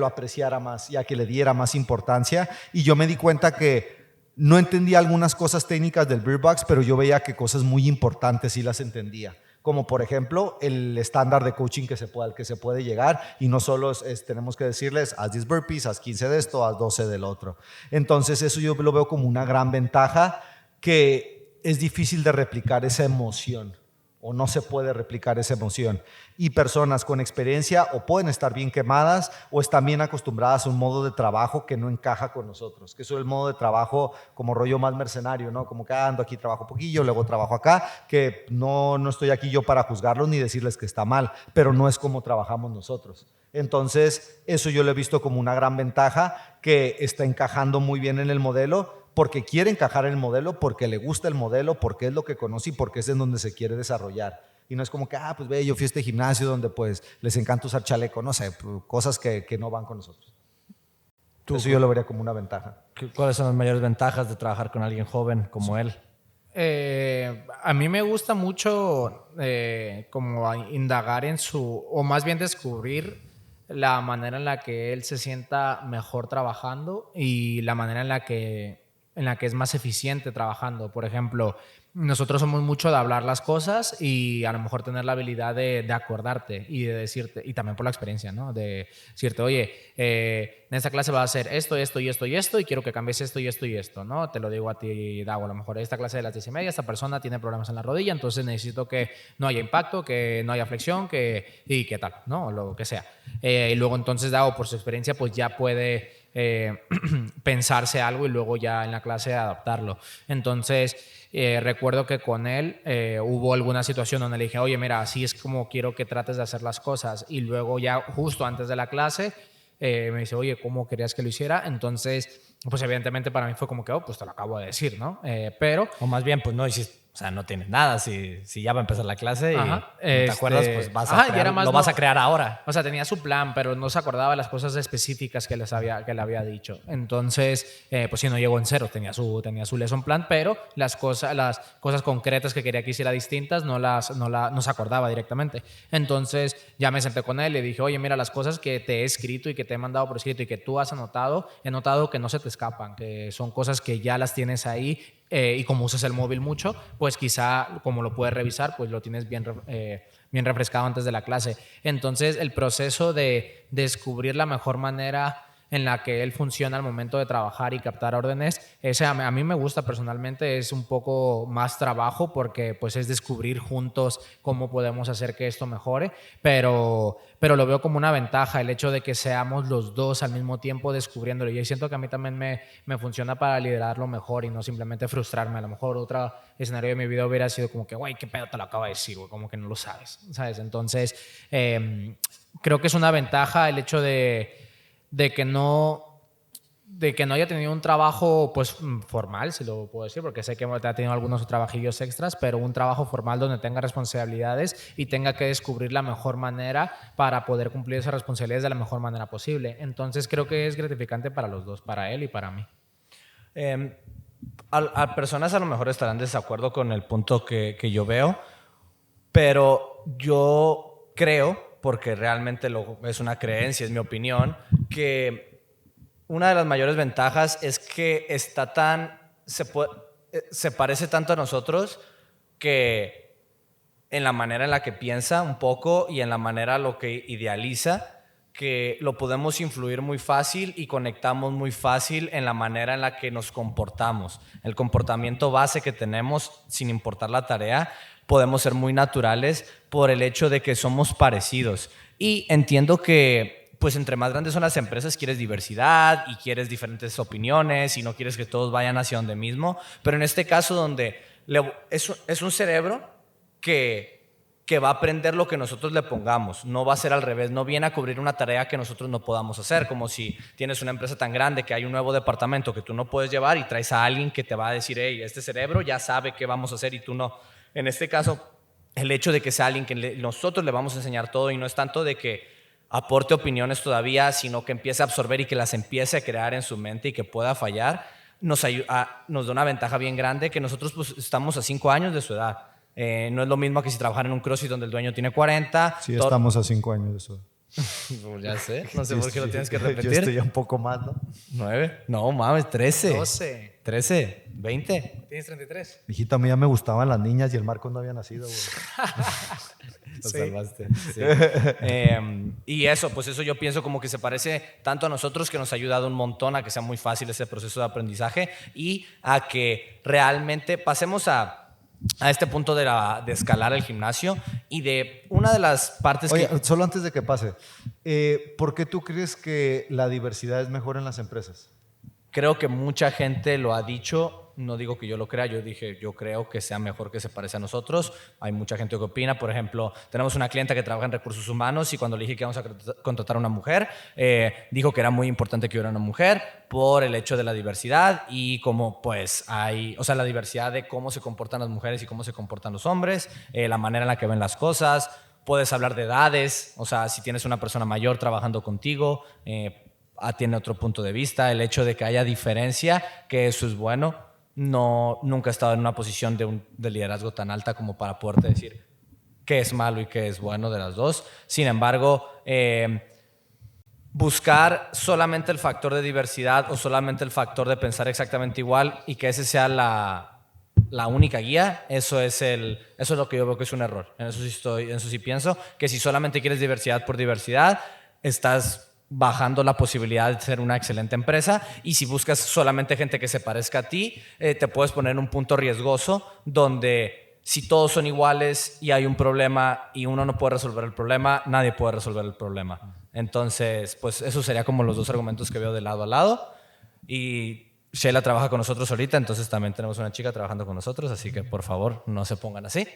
apreciara más y a que le diera más importancia. Y yo me di cuenta que no entendía algunas cosas técnicas del Bird Box, pero yo veía que cosas muy importantes sí las entendía. Como por ejemplo el estándar de coaching al que se puede llegar y no solo tenemos que decirles haz 10 burpees, haz 15 de esto, haz 12 del otro. Entonces eso yo lo veo como una gran ventaja que es difícil de replicar esa emoción o no se puede replicar esa emoción. Y personas con experiencia o pueden estar bien quemadas o están bien acostumbradas a un modo de trabajo que no encaja con nosotros, que es el modo de trabajo como rollo más mercenario, ¿no? Como que ando aquí, trabajo poquillo, luego trabajo acá, que no estoy aquí yo para juzgarlos ni decirles que está mal, pero no es como trabajamos nosotros. Entonces, eso yo lo he visto como una gran ventaja, que está encajando muy bien en el modelo, porque quiere encajar en el modelo, porque le gusta el modelo, porque es lo que conoce y porque es en donde se quiere desarrollar. Y no es como que, pues ve, yo fui a este gimnasio donde pues les encanta usar chaleco, no sé, cosas que no van con nosotros. Eso yo lo vería como una ventaja. ¿Cuáles son las mayores ventajas de trabajar con alguien joven como él? A mí me gusta mucho como indagar en o más bien descubrir la manera en la que él se sienta mejor trabajando y la manera en la que es más eficiente trabajando. Por ejemplo, nosotros somos mucho de hablar las cosas y a lo mejor tener la habilidad de acordarte y de decirte, y también por la experiencia, ¿no? De decirte, oye, en esta clase va a hacer esto, esto y esto y esto y quiero que cambies esto y esto y esto, ¿no? Te lo digo a ti, Dago, a lo mejor esta clase de las 10:30, esta persona tiene problemas en la rodilla, entonces necesito que no haya impacto, que no haya flexión, y que tal, ¿no? Lo que sea. Y luego entonces Dago, por su experiencia, pues ya puede pensarse algo y luego ya en la clase adaptarlo. Entonces, recuerdo que con él hubo alguna situación donde le dije, oye, mira, así es como quiero que trates de hacer las cosas. Y luego ya justo antes de la clase me dice, oye, ¿cómo querías que lo hiciera? Entonces, pues evidentemente para mí fue como que, pues te lo acabo de decir, ¿no? Pero... O más bien, pues no hiciste, o sea, no tienes nada. Si ya va a empezar la clase y Ajá, no te acuerdas, pues vas a crear, lo vas a crear ahora. O sea, tenía su plan, pero no se acordaba de las cosas específicas que le había dicho. Entonces, pues sí, no llegó en cero, tenía su lesson plan, pero las cosas concretas que quería que hiciera distintas no se acordaba directamente. Entonces, ya me senté con él y le dije, oye, mira, las cosas que te he escrito y que te he mandado por escrito y que tú has anotado, he notado que no se te escapan, que son cosas que ya las tienes ahí. Y como usas el móvil mucho, pues quizá como lo puedes revisar, pues lo tienes bien refrescado antes de la clase. Entonces el proceso de descubrir la mejor manera en la que él funciona al momento de trabajar y captar órdenes, ese a mí me gusta personalmente, es un poco más trabajo porque pues es descubrir juntos cómo podemos hacer que esto mejore, pero lo veo como una ventaja el hecho de que seamos los dos al mismo tiempo descubriéndolo, y siento que a mí también me funciona para liderarlo mejor y no simplemente frustrarme. A lo mejor otro escenario de mi vida hubiera sido como que, güey, qué pedo te lo acabo de decir, güey, como que no lo sabes. Entonces, creo que es una ventaja el hecho de que no haya tenido un trabajo pues formal, si lo puedo decir, porque sé que ha tenido algunos trabajillos extras, pero un trabajo formal donde tenga responsabilidades y tenga que descubrir la mejor manera para poder cumplir esas responsabilidades de la mejor manera posible. Entonces creo que es gratificante para los dos, para él y para mí. A personas a lo mejor estarán en desacuerdo con el punto que yo veo, pero yo creo, porque realmente es una creencia, es mi opinión, que una de las mayores ventajas es que se parece tanto a nosotros, que en la manera en la que piensa un poco y en la manera lo que idealiza, que lo podemos influir muy fácil y conectamos muy fácil en la manera en la que nos comportamos. El comportamiento base que tenemos, sin importar la tarea, podemos ser muy naturales por el hecho de que somos parecidos. Y entiendo que pues entre más grandes son las empresas, quieres diversidad y quieres diferentes opiniones y no quieres que todos vayan hacia donde mismo. Pero en este caso donde es un cerebro que va a aprender lo que nosotros le pongamos, no va a ser al revés, no viene a cubrir una tarea que nosotros no podamos hacer, como si tienes una empresa tan grande que hay un nuevo departamento que tú no puedes llevar y traes a alguien que te va a decir, hey, este cerebro ya sabe qué vamos a hacer y tú no. En este caso, el hecho de que sea alguien que nosotros le vamos a enseñar todo y no es tanto de que aporte opiniones todavía, sino que empiece a absorber y que las empiece a crear en su mente y que pueda fallar, nos da una ventaja bien grande, que nosotros pues, estamos a 5 años de su edad. No es lo mismo que si trabajar en un CrossFit donde el dueño tiene 40. Sí, estamos a 5 años de eso. Ya sé, no sé por qué lo tienes que repetir. Yo estoy ya un poco más, ¿no? 9, no mames, 13. 12. 13, 20. ¿Tienes 33? Hijita, a mí ya me gustaban las niñas y el Marcos no había nacido, güey. Lo salvaste. Sí. Y eso, pues eso yo pienso como que se parece tanto a nosotros, que nos ha ayudado un montón a que sea muy fácil ese proceso de aprendizaje y a que realmente pasemos a a este punto de escalar el gimnasio y de una de las partes Oye, que... solo antes de que pase, ¿por qué tú crees que la diversidad es mejor en las empresas? Creo que mucha gente lo ha dicho, no digo que yo lo crea, yo creo que sea mejor que se parece a nosotros. Hay mucha gente que opina, por ejemplo, tenemos una clienta que trabaja en recursos humanos y cuando le dije que vamos a contratar a una mujer, dijo que era muy importante que hubiera una mujer por el hecho de la diversidad y como pues hay, o sea, la diversidad de cómo se comportan las mujeres y cómo se comportan los hombres, la manera en la que ven las cosas. Puedes hablar de edades, o sea, si tienes una persona mayor trabajando contigo, tiene otro punto de vista. El hecho de que haya diferencia, que eso es bueno. Nunca he estado en una posición de liderazgo tan alta como para poderte decir qué es malo y qué es bueno de las dos. Sin embargo, buscar solamente el factor de diversidad o solamente el factor de pensar exactamente igual y que ese sea la única guía, eso es lo que yo veo que es un error. En eso sí pienso que si solamente quieres diversidad por diversidad, estás bajando la posibilidad de ser una excelente empresa, y si buscas solamente gente que se parezca a ti, te puedes poner en un punto riesgoso donde si todos son iguales y hay un problema y uno no puede resolver el problema, nadie puede resolver el problema. Entonces, pues eso sería como los dos argumentos que veo de lado a lado. Y Sheila trabaja con nosotros ahorita, entonces también tenemos una chica trabajando con nosotros, así que por favor no se pongan así.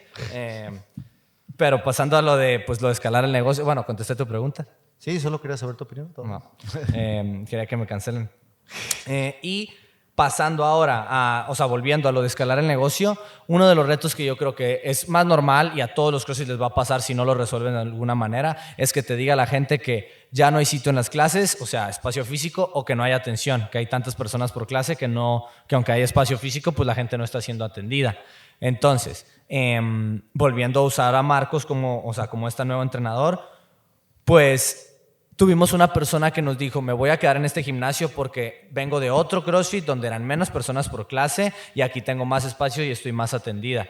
Pero pasando a lo de escalar el negocio, bueno, contesté tu pregunta. Sí, solo quería saber tu opinión. No. Quería que me cancelen. Y pasando ahora volviendo a lo de escalar el negocio, uno de los retos que yo creo que es más normal y a todos los CrossFit les va a pasar si no lo resuelven de alguna manera, es que te diga la gente que ya no hay sitio en las clases, o sea, espacio físico, o que no hay atención, que hay tantas personas por clase que aunque hay espacio físico, pues la gente no está siendo atendida. Entonces, volviendo a usar a Marcos como este nuevo entrenador, pues tuvimos una persona que nos dijo, me voy a quedar en este gimnasio porque vengo de otro CrossFit donde eran menos personas por clase y aquí tengo más espacio y estoy más atendida.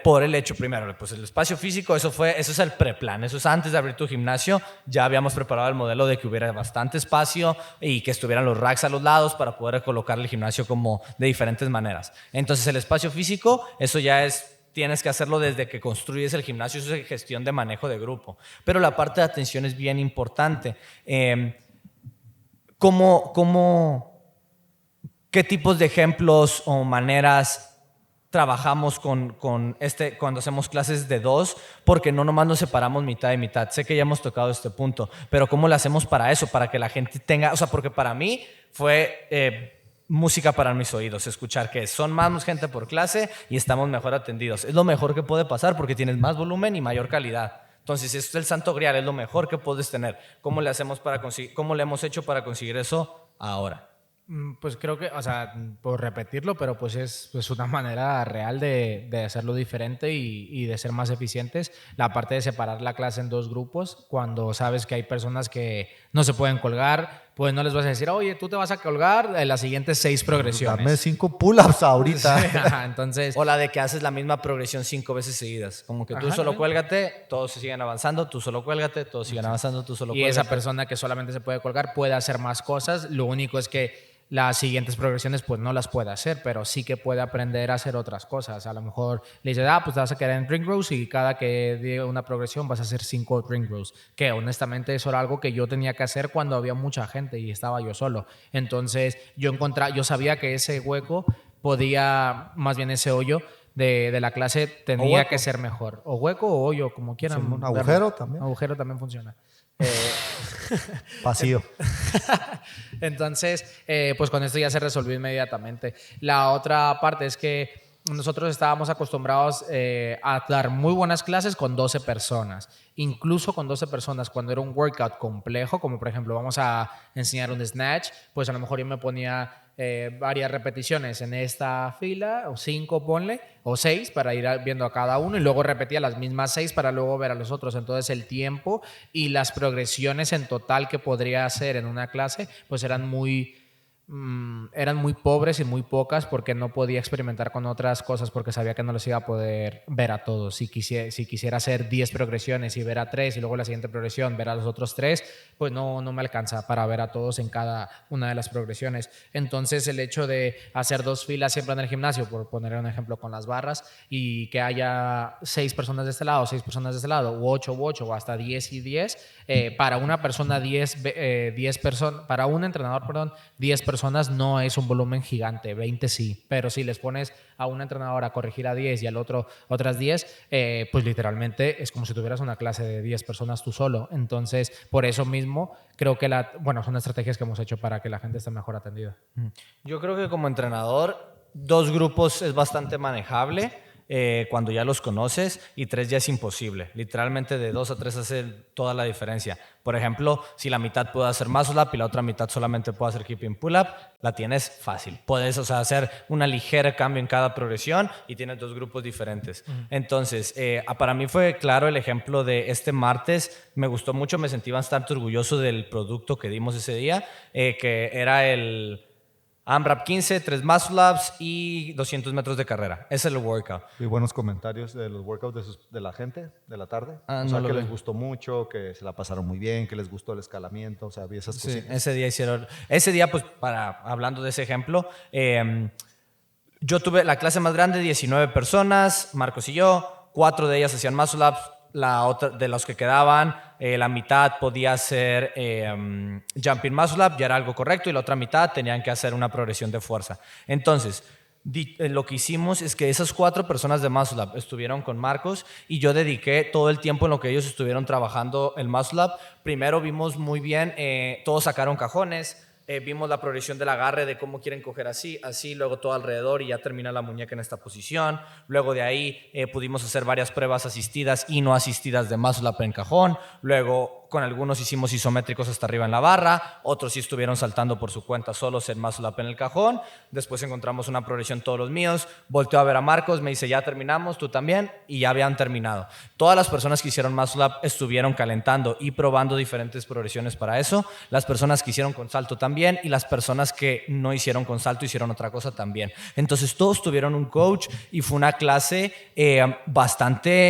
Por el hecho, primero, pues el espacio físico, eso es el preplan, eso es antes de abrir tu gimnasio. Ya habíamos preparado el modelo de que hubiera bastante espacio y que estuvieran los racks a los lados para poder colocar el gimnasio como de diferentes maneras. Entonces el espacio físico, eso ya tienes que hacerlo desde que construyes el gimnasio, eso es gestión de manejo de grupo. Pero la parte de atención es bien importante. ¿Qué tipos de ejemplos o maneras trabajamos cuando hacemos clases de 2? Porque no nomás nos separamos mitad y mitad. Sé que ya hemos tocado este punto, pero ¿cómo lo hacemos para eso? Para que la gente tenga, o sea, porque para mí fue música para mis oídos, escuchar que son más gente por clase y estamos mejor atendidos. Es lo mejor que puede pasar porque tienes más volumen y mayor calidad. Entonces, esto es el santo grial, es lo mejor que puedes tener. ¿Cómo le hemos hecho para conseguir eso ahora? Pues creo que, o sea, por repetirlo, pero pues es una manera real de hacerlo diferente y de ser más eficientes. La parte de separar la clase en dos grupos, cuando sabes que hay personas que no se pueden colgar, pues no les vas a decir, oye, tú te vas a colgar en las siguientes 6 progresiones. Dame 5 pull-ups ahorita. Sí, entonces, o la de que haces la misma progresión 5 veces seguidas. Como que tú solo cuélgate, todos se siguen avanzando, tú solo cuélgate, todos siguen avanzando, tú solo cuélgate. Y esa persona que solamente se puede colgar puede hacer más cosas. Lo único es que las siguientes progresiones pues no las puede hacer, pero sí que puede aprender a hacer otras cosas. A lo mejor le dices, pues te vas a quedar en ring rows y cada que diga una progresión vas a hacer 5 ring rows, que honestamente eso era algo que yo tenía que hacer cuando había mucha gente y estaba yo solo. Entonces yo sabía que ese hueco podía, más bien ese hoyo de la clase tenía que ser mejor. O hueco o hoyo, como quieran. Sí, un agujero también. Agujero también funciona. Vacío. Entonces, pues con esto ya se resolvió inmediatamente. La otra parte es que nosotros estábamos acostumbrados a dar muy buenas clases con 12 personas. Incluso con 12 personas, cuando era un workout complejo, como por ejemplo vamos a enseñar un snatch, pues a lo mejor yo me ponía varias repeticiones en esta fila, o 5 ponle, o 6 para ir viendo a cada uno, y luego repetía las mismas 6 para luego ver a los otros. Entonces el tiempo y las progresiones en total que podría hacer en una clase pues eran muy eran muy pobres y muy pocas porque no podía experimentar con otras cosas porque sabía que no los iba a poder ver a todos. Si quisiera hacer 10 progresiones y ver a 3 y luego la siguiente progresión ver a los otros 3, pues no me alcanza para ver a todos en cada una de las progresiones. Entonces el hecho de hacer 2 filas siempre en el gimnasio, por poner un ejemplo con las barras, y que haya 6 personas de este lado, 6 personas de este lado, u 8 o hasta 10 y 10, para una persona 10 personas, para un entrenador, perdón, 10 personas no es un volumen gigante, 20 sí, pero si les pones a un entrenador a corregir a 10 y al otro otras 10, pues literalmente es como si tuvieras una clase de 10 personas tú solo. Entonces, por eso mismo, creo que son estrategias que hemos hecho para que la gente esté mejor atendida. Yo creo que como entrenador, 2 grupos es bastante manejable. Cuando ya los conoces, y 3 ya es imposible. Literalmente de 2 a 3 hace toda la diferencia. Por ejemplo, si la mitad puede hacer muscle up y la otra mitad solamente puede hacer keeping pull up, la tienes fácil. Puedes, hacer una ligera cambio en cada progresión y tienes 2 grupos diferentes. Entonces, para mí fue claro el ejemplo de este martes. Me gustó mucho, me sentí bastante orgulloso del producto que dimos ese día, que era el AMRAP 15, 3 muscle ups y 200 metros de carrera. Ese es el workout. Y buenos comentarios de los workouts de la gente de la tarde. O sea, que les gustó mucho, que se la pasaron muy bien, que les gustó el escalamiento, o sea, vi esas cositas. Ese día, pues, hablando de ese ejemplo, yo tuve la clase más grande, 19 personas, Marcos y yo, 4 de ellas hacían muscle ups, la otra, de los que quedaban, la mitad podía hacer jumping muscle up, ya era algo correcto, y la otra mitad tenían que hacer una progresión de fuerza. Entonces, lo que hicimos es que esas 4 personas de muscle up estuvieron con Marcos y yo dediqué todo el tiempo en lo que ellos estuvieron trabajando el muscle up. Primero vimos muy bien, todos sacaron cajones. Vimos la progresión del agarre, de cómo quieren coger así, luego todo alrededor y ya termina la muñeca en esta posición. Luego de ahí pudimos hacer varias pruebas asistidas y no asistidas de muscle up en cajón. Luego con algunos hicimos isométricos hasta arriba en la barra, otros sí estuvieron saltando por su cuenta solos en muscle up en el cajón. Después encontramos una progresión todos los míos, volteo a ver a Marcos, me dice ya terminamos, tú también, y ya habían terminado. Todas las personas que hicieron muscle up estuvieron calentando y probando diferentes progresiones para eso. Las personas que hicieron con salto también, y las personas que no hicieron con salto hicieron otra cosa también. Entonces todos tuvieron un coach y fue una clase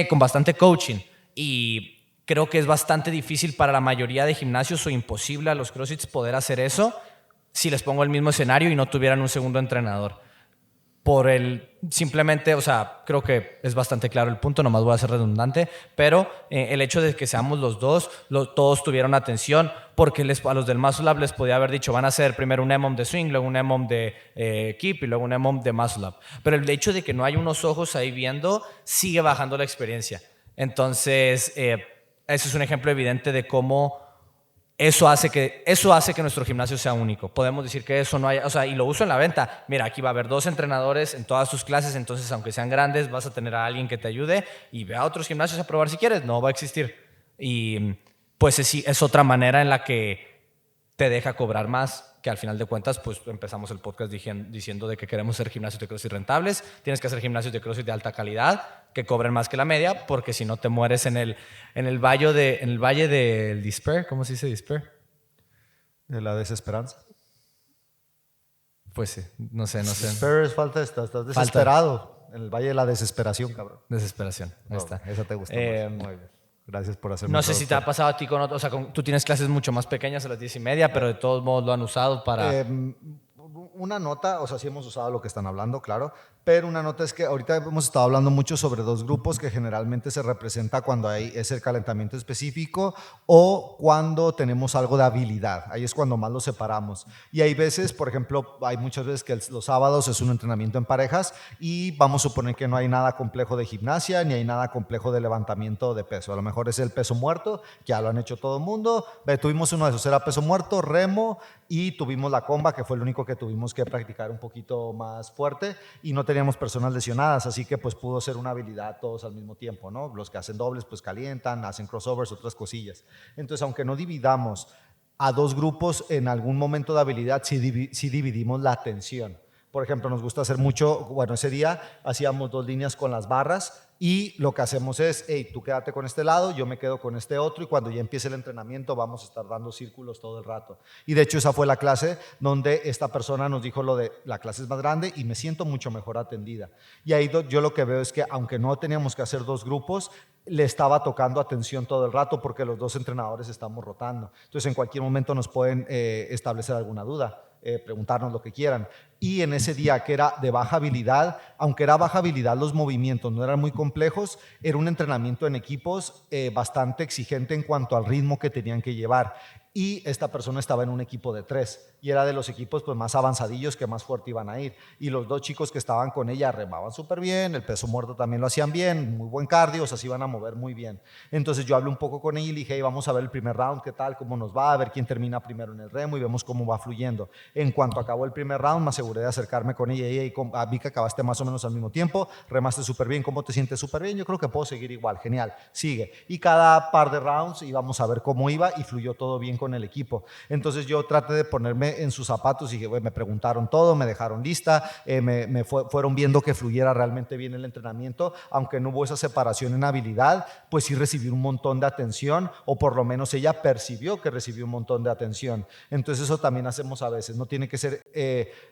con bastante coaching, y creo que es bastante difícil para la mayoría de gimnasios o imposible a los CrossFits poder hacer eso si les pongo el mismo escenario y no tuvieran un segundo entrenador. Simplemente, creo que es bastante claro el punto, nomás voy a ser redundante, pero el hecho de que seamos los dos, todos tuvieron atención, porque a los del Muscle Up les podía haber dicho, van a hacer primero un EMOM de swing, luego un EMOM de keep y luego un EMOM de Muscle Up. Pero el hecho de que no hay unos ojos ahí viendo, sigue bajando la experiencia. Entonces, ese es un ejemplo evidente de cómo eso hace que nuestro gimnasio sea único. Podemos decir que eso no hay, y lo uso en la venta. Mira, aquí va a haber 2 entrenadores en todas tus clases, entonces aunque sean grandes, vas a tener a alguien que te ayude, y ve a otros gimnasios a probar si quieres. No va a existir. Y pues es otra manera en la que te deja cobrar más, que al final de cuentas, pues empezamos el podcast diciendo de que queremos ser gimnasios de CrossFit rentables. Tienes que hacer gimnasios de CrossFit de alta calidad, que cobren más que la media, porque si no te mueres en el valle del despair. ¿Cómo se dice despair? De la desesperanza. Pues sí, no sé. Despair es falta, estás desesperado. En el valle de la desesperación, cabrón. Desesperación, ahí está. Esa te gustó más. Muy bien. Gracias por hacerme. No sé si te ha pasado a ti tú tienes clases mucho más pequeñas a las 10:30, pero de todos modos lo han usado para... Una nota, sí hemos usado lo que están hablando, claro, pero una nota es que ahorita hemos estado hablando mucho sobre 2 grupos que generalmente se representa cuando es el calentamiento específico o cuando tenemos algo de habilidad. Ahí es cuando más los separamos. Y hay veces, por ejemplo, hay muchas veces que los sábados es un entrenamiento en parejas y vamos a suponer que no hay nada complejo de gimnasia ni hay nada complejo de levantamiento de peso. A lo mejor es el peso muerto, ya lo han hecho todo el mundo. Tuvimos uno de esos, era peso muerto, remo, y tuvimos la comba, que fue el único que tuvimos que practicar un poquito más fuerte, y no teníamos personas lesionadas, así que pues pudo ser una habilidad todos al mismo tiempo, ¿no? Los que hacen dobles pues calientan, hacen crossovers, otras cosillas. Entonces, aunque no dividamos a 2 grupos en algún momento de habilidad, sí dividimos la atención. Por ejemplo, nos gusta hacer mucho, ese día hacíamos 2 líneas con las barras, y lo que hacemos es, hey, tú quédate con este lado, yo me quedo con este otro y cuando ya empiece el entrenamiento vamos a estar dando círculos todo el rato. Y de hecho esa fue la clase donde esta persona nos dijo lo de la clase es más grande y me siento mucho mejor atendida. Y ahí yo lo que veo es que aunque no teníamos que hacer 2 grupos, le estaba tocando atención todo el rato porque los 2 entrenadores estamos rotando. Entonces en cualquier momento nos pueden establecer alguna duda. Preguntarnos lo que quieran. Y en ese día que era de baja habilidad, aunque era baja habilidad, los movimientos no eran muy complejos, era un entrenamiento en equipos bastante exigente en cuanto al ritmo que tenían que llevar. Y esta persona estaba en un equipo de 3 y era de los equipos pues, más avanzadillos que más fuerte iban a ir. Y los 2 chicos que estaban con ella remaban súper bien, el peso muerto también lo hacían bien, muy buen cardio, o sea, se iban a mover muy bien. Entonces yo hablé un poco con ella y le dije, hey, vamos a ver el primer round, qué tal, cómo nos va, a ver quién termina primero en el remo y vemos cómo va fluyendo. En cuanto acabó el primer round, me aseguré de acercarme con ella y vi que acabaste más o menos al mismo tiempo, remaste súper bien, ¿cómo te sientes? Súper bien, yo creo que puedo seguir igual, genial, sigue. Y cada par de rounds íbamos a ver cómo iba y fluyó todo bien con el equipo. Entonces yo traté de ponerme en sus zapatos y dije, me preguntaron todo, me dejaron lista, fueron viendo que fluyera realmente bien el entrenamiento, aunque no hubo esa separación en habilidad, pues sí recibió un montón de atención, o por lo menos ella percibió que recibió un montón de atención. Entonces eso también hacemos a veces, no tiene que ser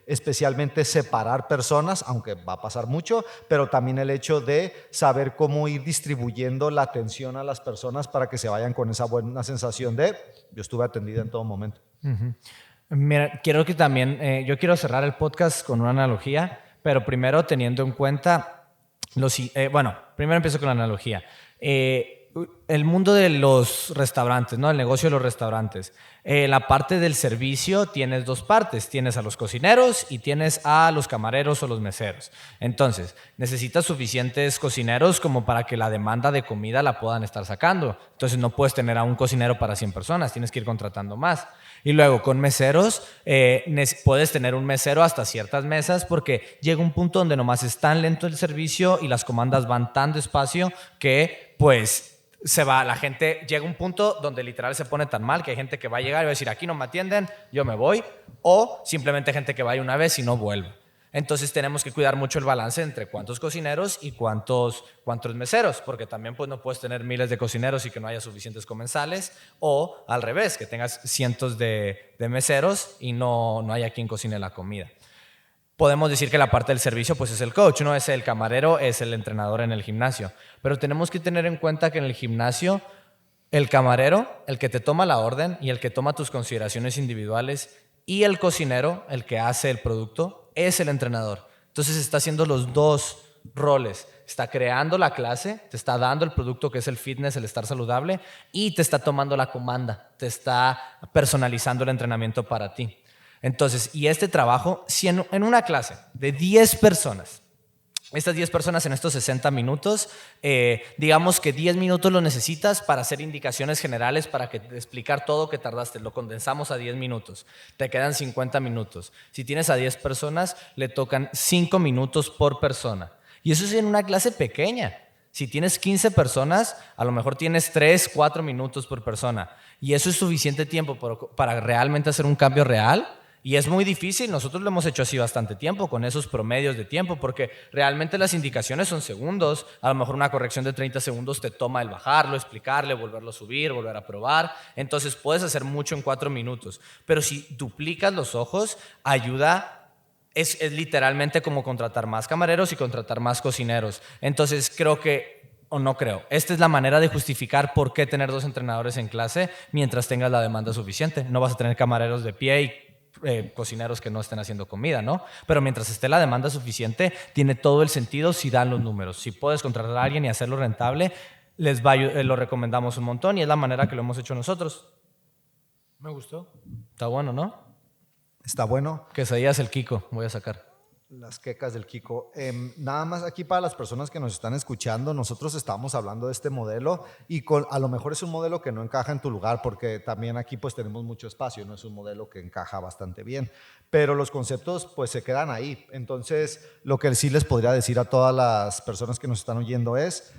especialmente separar personas, aunque va a pasar mucho, pero también el hecho de saber cómo ir distribuyendo la atención a las personas para que se vayan con esa buena sensación de yo estuve atendida en todo momento. Mira, quiero que también, yo quiero cerrar el podcast con una analogía, pero primero teniendo en cuenta, primero empiezo con la analogía. El mundo de los restaurantes, ¿no? El negocio de los restaurantes. La parte del servicio tienes 2 partes. Tienes a los cocineros y tienes a los camareros o los meseros. Entonces, necesitas suficientes cocineros como para que la demanda de comida la puedan estar sacando. Entonces, no puedes tener a un cocinero para 100 personas. Tienes que ir contratando más. Y luego, con meseros, puedes tener un mesero hasta ciertas mesas porque llega un punto donde nomás es tan lento el servicio y las comandas van tan despacio que, pues, la gente llega a un punto donde literal se pone tan mal que hay gente que va a llegar y va a decir aquí no me atienden, yo me voy, o simplemente gente que vaya una vez y no vuelve. Entonces tenemos que cuidar mucho el balance entre cuántos cocineros y cuántos meseros, porque también pues, no puedes tener miles de cocineros y que no haya suficientes comensales, o al revés, que tengas cientos de meseros y no haya quien cocine la comida. Podemos decir que la parte del servicio pues es el coach, no es el camarero, es el entrenador en el gimnasio. Pero tenemos que tener en cuenta que en el gimnasio el camarero, el que te toma la orden y el que toma tus consideraciones individuales, y el cocinero, el que hace el producto, es el entrenador. Entonces está haciendo los 2 roles. Está creando la clase, te está dando el producto que es el fitness, el estar saludable, y te está tomando la comanda, te está personalizando el entrenamiento para ti. Entonces, y este trabajo, si en una clase de 10 personas, estas 10 personas en estos 60 minutos, digamos que 10 minutos lo necesitas para hacer indicaciones generales, para explicar todo que tardaste, lo condensamos a 10 minutos, te quedan 50 minutos. Si tienes a 10 personas, le tocan 5 minutos por persona. Y eso es en una clase pequeña. Si tienes 15 personas, a lo mejor tienes 3, 4 minutos por persona. Y eso es suficiente tiempo para realmente hacer un cambio real. Y es muy difícil, nosotros lo hemos hecho así bastante tiempo, con esos promedios de tiempo, porque realmente las indicaciones son segundos. A lo mejor una corrección de 30 segundos te toma el bajarlo, explicarle, volverlo a subir, volver a probar. Entonces puedes hacer mucho en 4 minutos. Pero si duplicas los ojos, ayuda, es literalmente como contratar más camareros y contratar más cocineros. Entonces esta es la manera de justificar por qué tener 2 entrenadores en clase mientras tengas la demanda suficiente. No vas a tener camareros de pie y cocineros que no estén haciendo comida, ¿no? Pero mientras esté la demanda suficiente, tiene todo el sentido si dan los números. Si puedes contratar a alguien y hacerlo rentable, lo recomendamos un montón y es la manera que lo hemos hecho nosotros. Me gustó. Está bueno, ¿no? Está bueno. Quesadillas el Kiko, voy a sacar. Las quecas del Kiko. Nada más aquí para las personas que nos están escuchando, nosotros estamos hablando de este modelo y a lo mejor es un modelo que no encaja en tu lugar porque también aquí pues tenemos mucho espacio, no es un modelo que encaja bastante bien, pero los conceptos pues se quedan ahí. Entonces lo que sí les podría decir a todas las personas que nos están oyendo es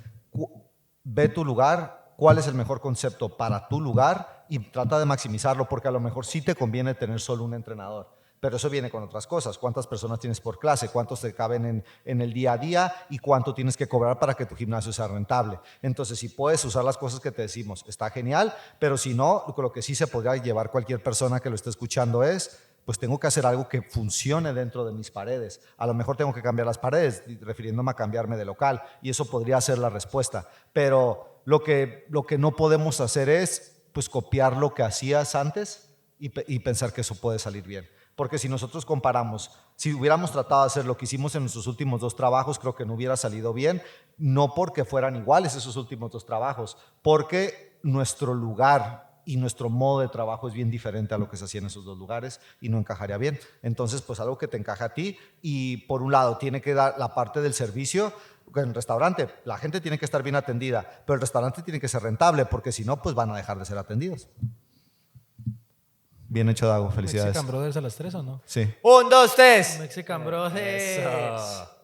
ve tu lugar, cuál es el mejor concepto para tu lugar y trata de maximizarlo porque a lo mejor sí te conviene tener solo un entrenador. Pero eso viene con otras cosas. ¿Cuántas personas tienes por clase? ¿Cuántos te caben en el día a día? ¿Y cuánto tienes que cobrar para que tu gimnasio sea rentable? Entonces, si puedes usar las cosas que te decimos, está genial, pero si no, lo que sí se podría llevar cualquier persona que lo esté escuchando es, pues tengo que hacer algo que funcione dentro de mis paredes. A lo mejor tengo que cambiar las paredes, refiriéndome a cambiarme de local, y eso podría ser la respuesta. Pero lo que no podemos hacer es pues copiar lo que hacías antes y pensar que eso puede salir bien. Porque si nosotros comparamos, si hubiéramos tratado de hacer lo que hicimos en nuestros últimos 2 trabajos, creo que no hubiera salido bien, no porque fueran iguales esos últimos 2 trabajos, porque nuestro lugar y nuestro modo de trabajo es bien diferente a lo que se hacía en esos 2 lugares y no encajaría bien. Entonces, pues algo que te encaja a ti, y por un lado tiene que dar la parte del servicio. En el restaurante la gente tiene que estar bien atendida, pero el restaurante tiene que ser rentable, porque si no, pues van a dejar de ser atendidos. Bien hecho, Dago, felicidades. ¿Mexican Brothers a las 3 o no? Sí. 1, 2, 3. Mexican Brothers. Eso.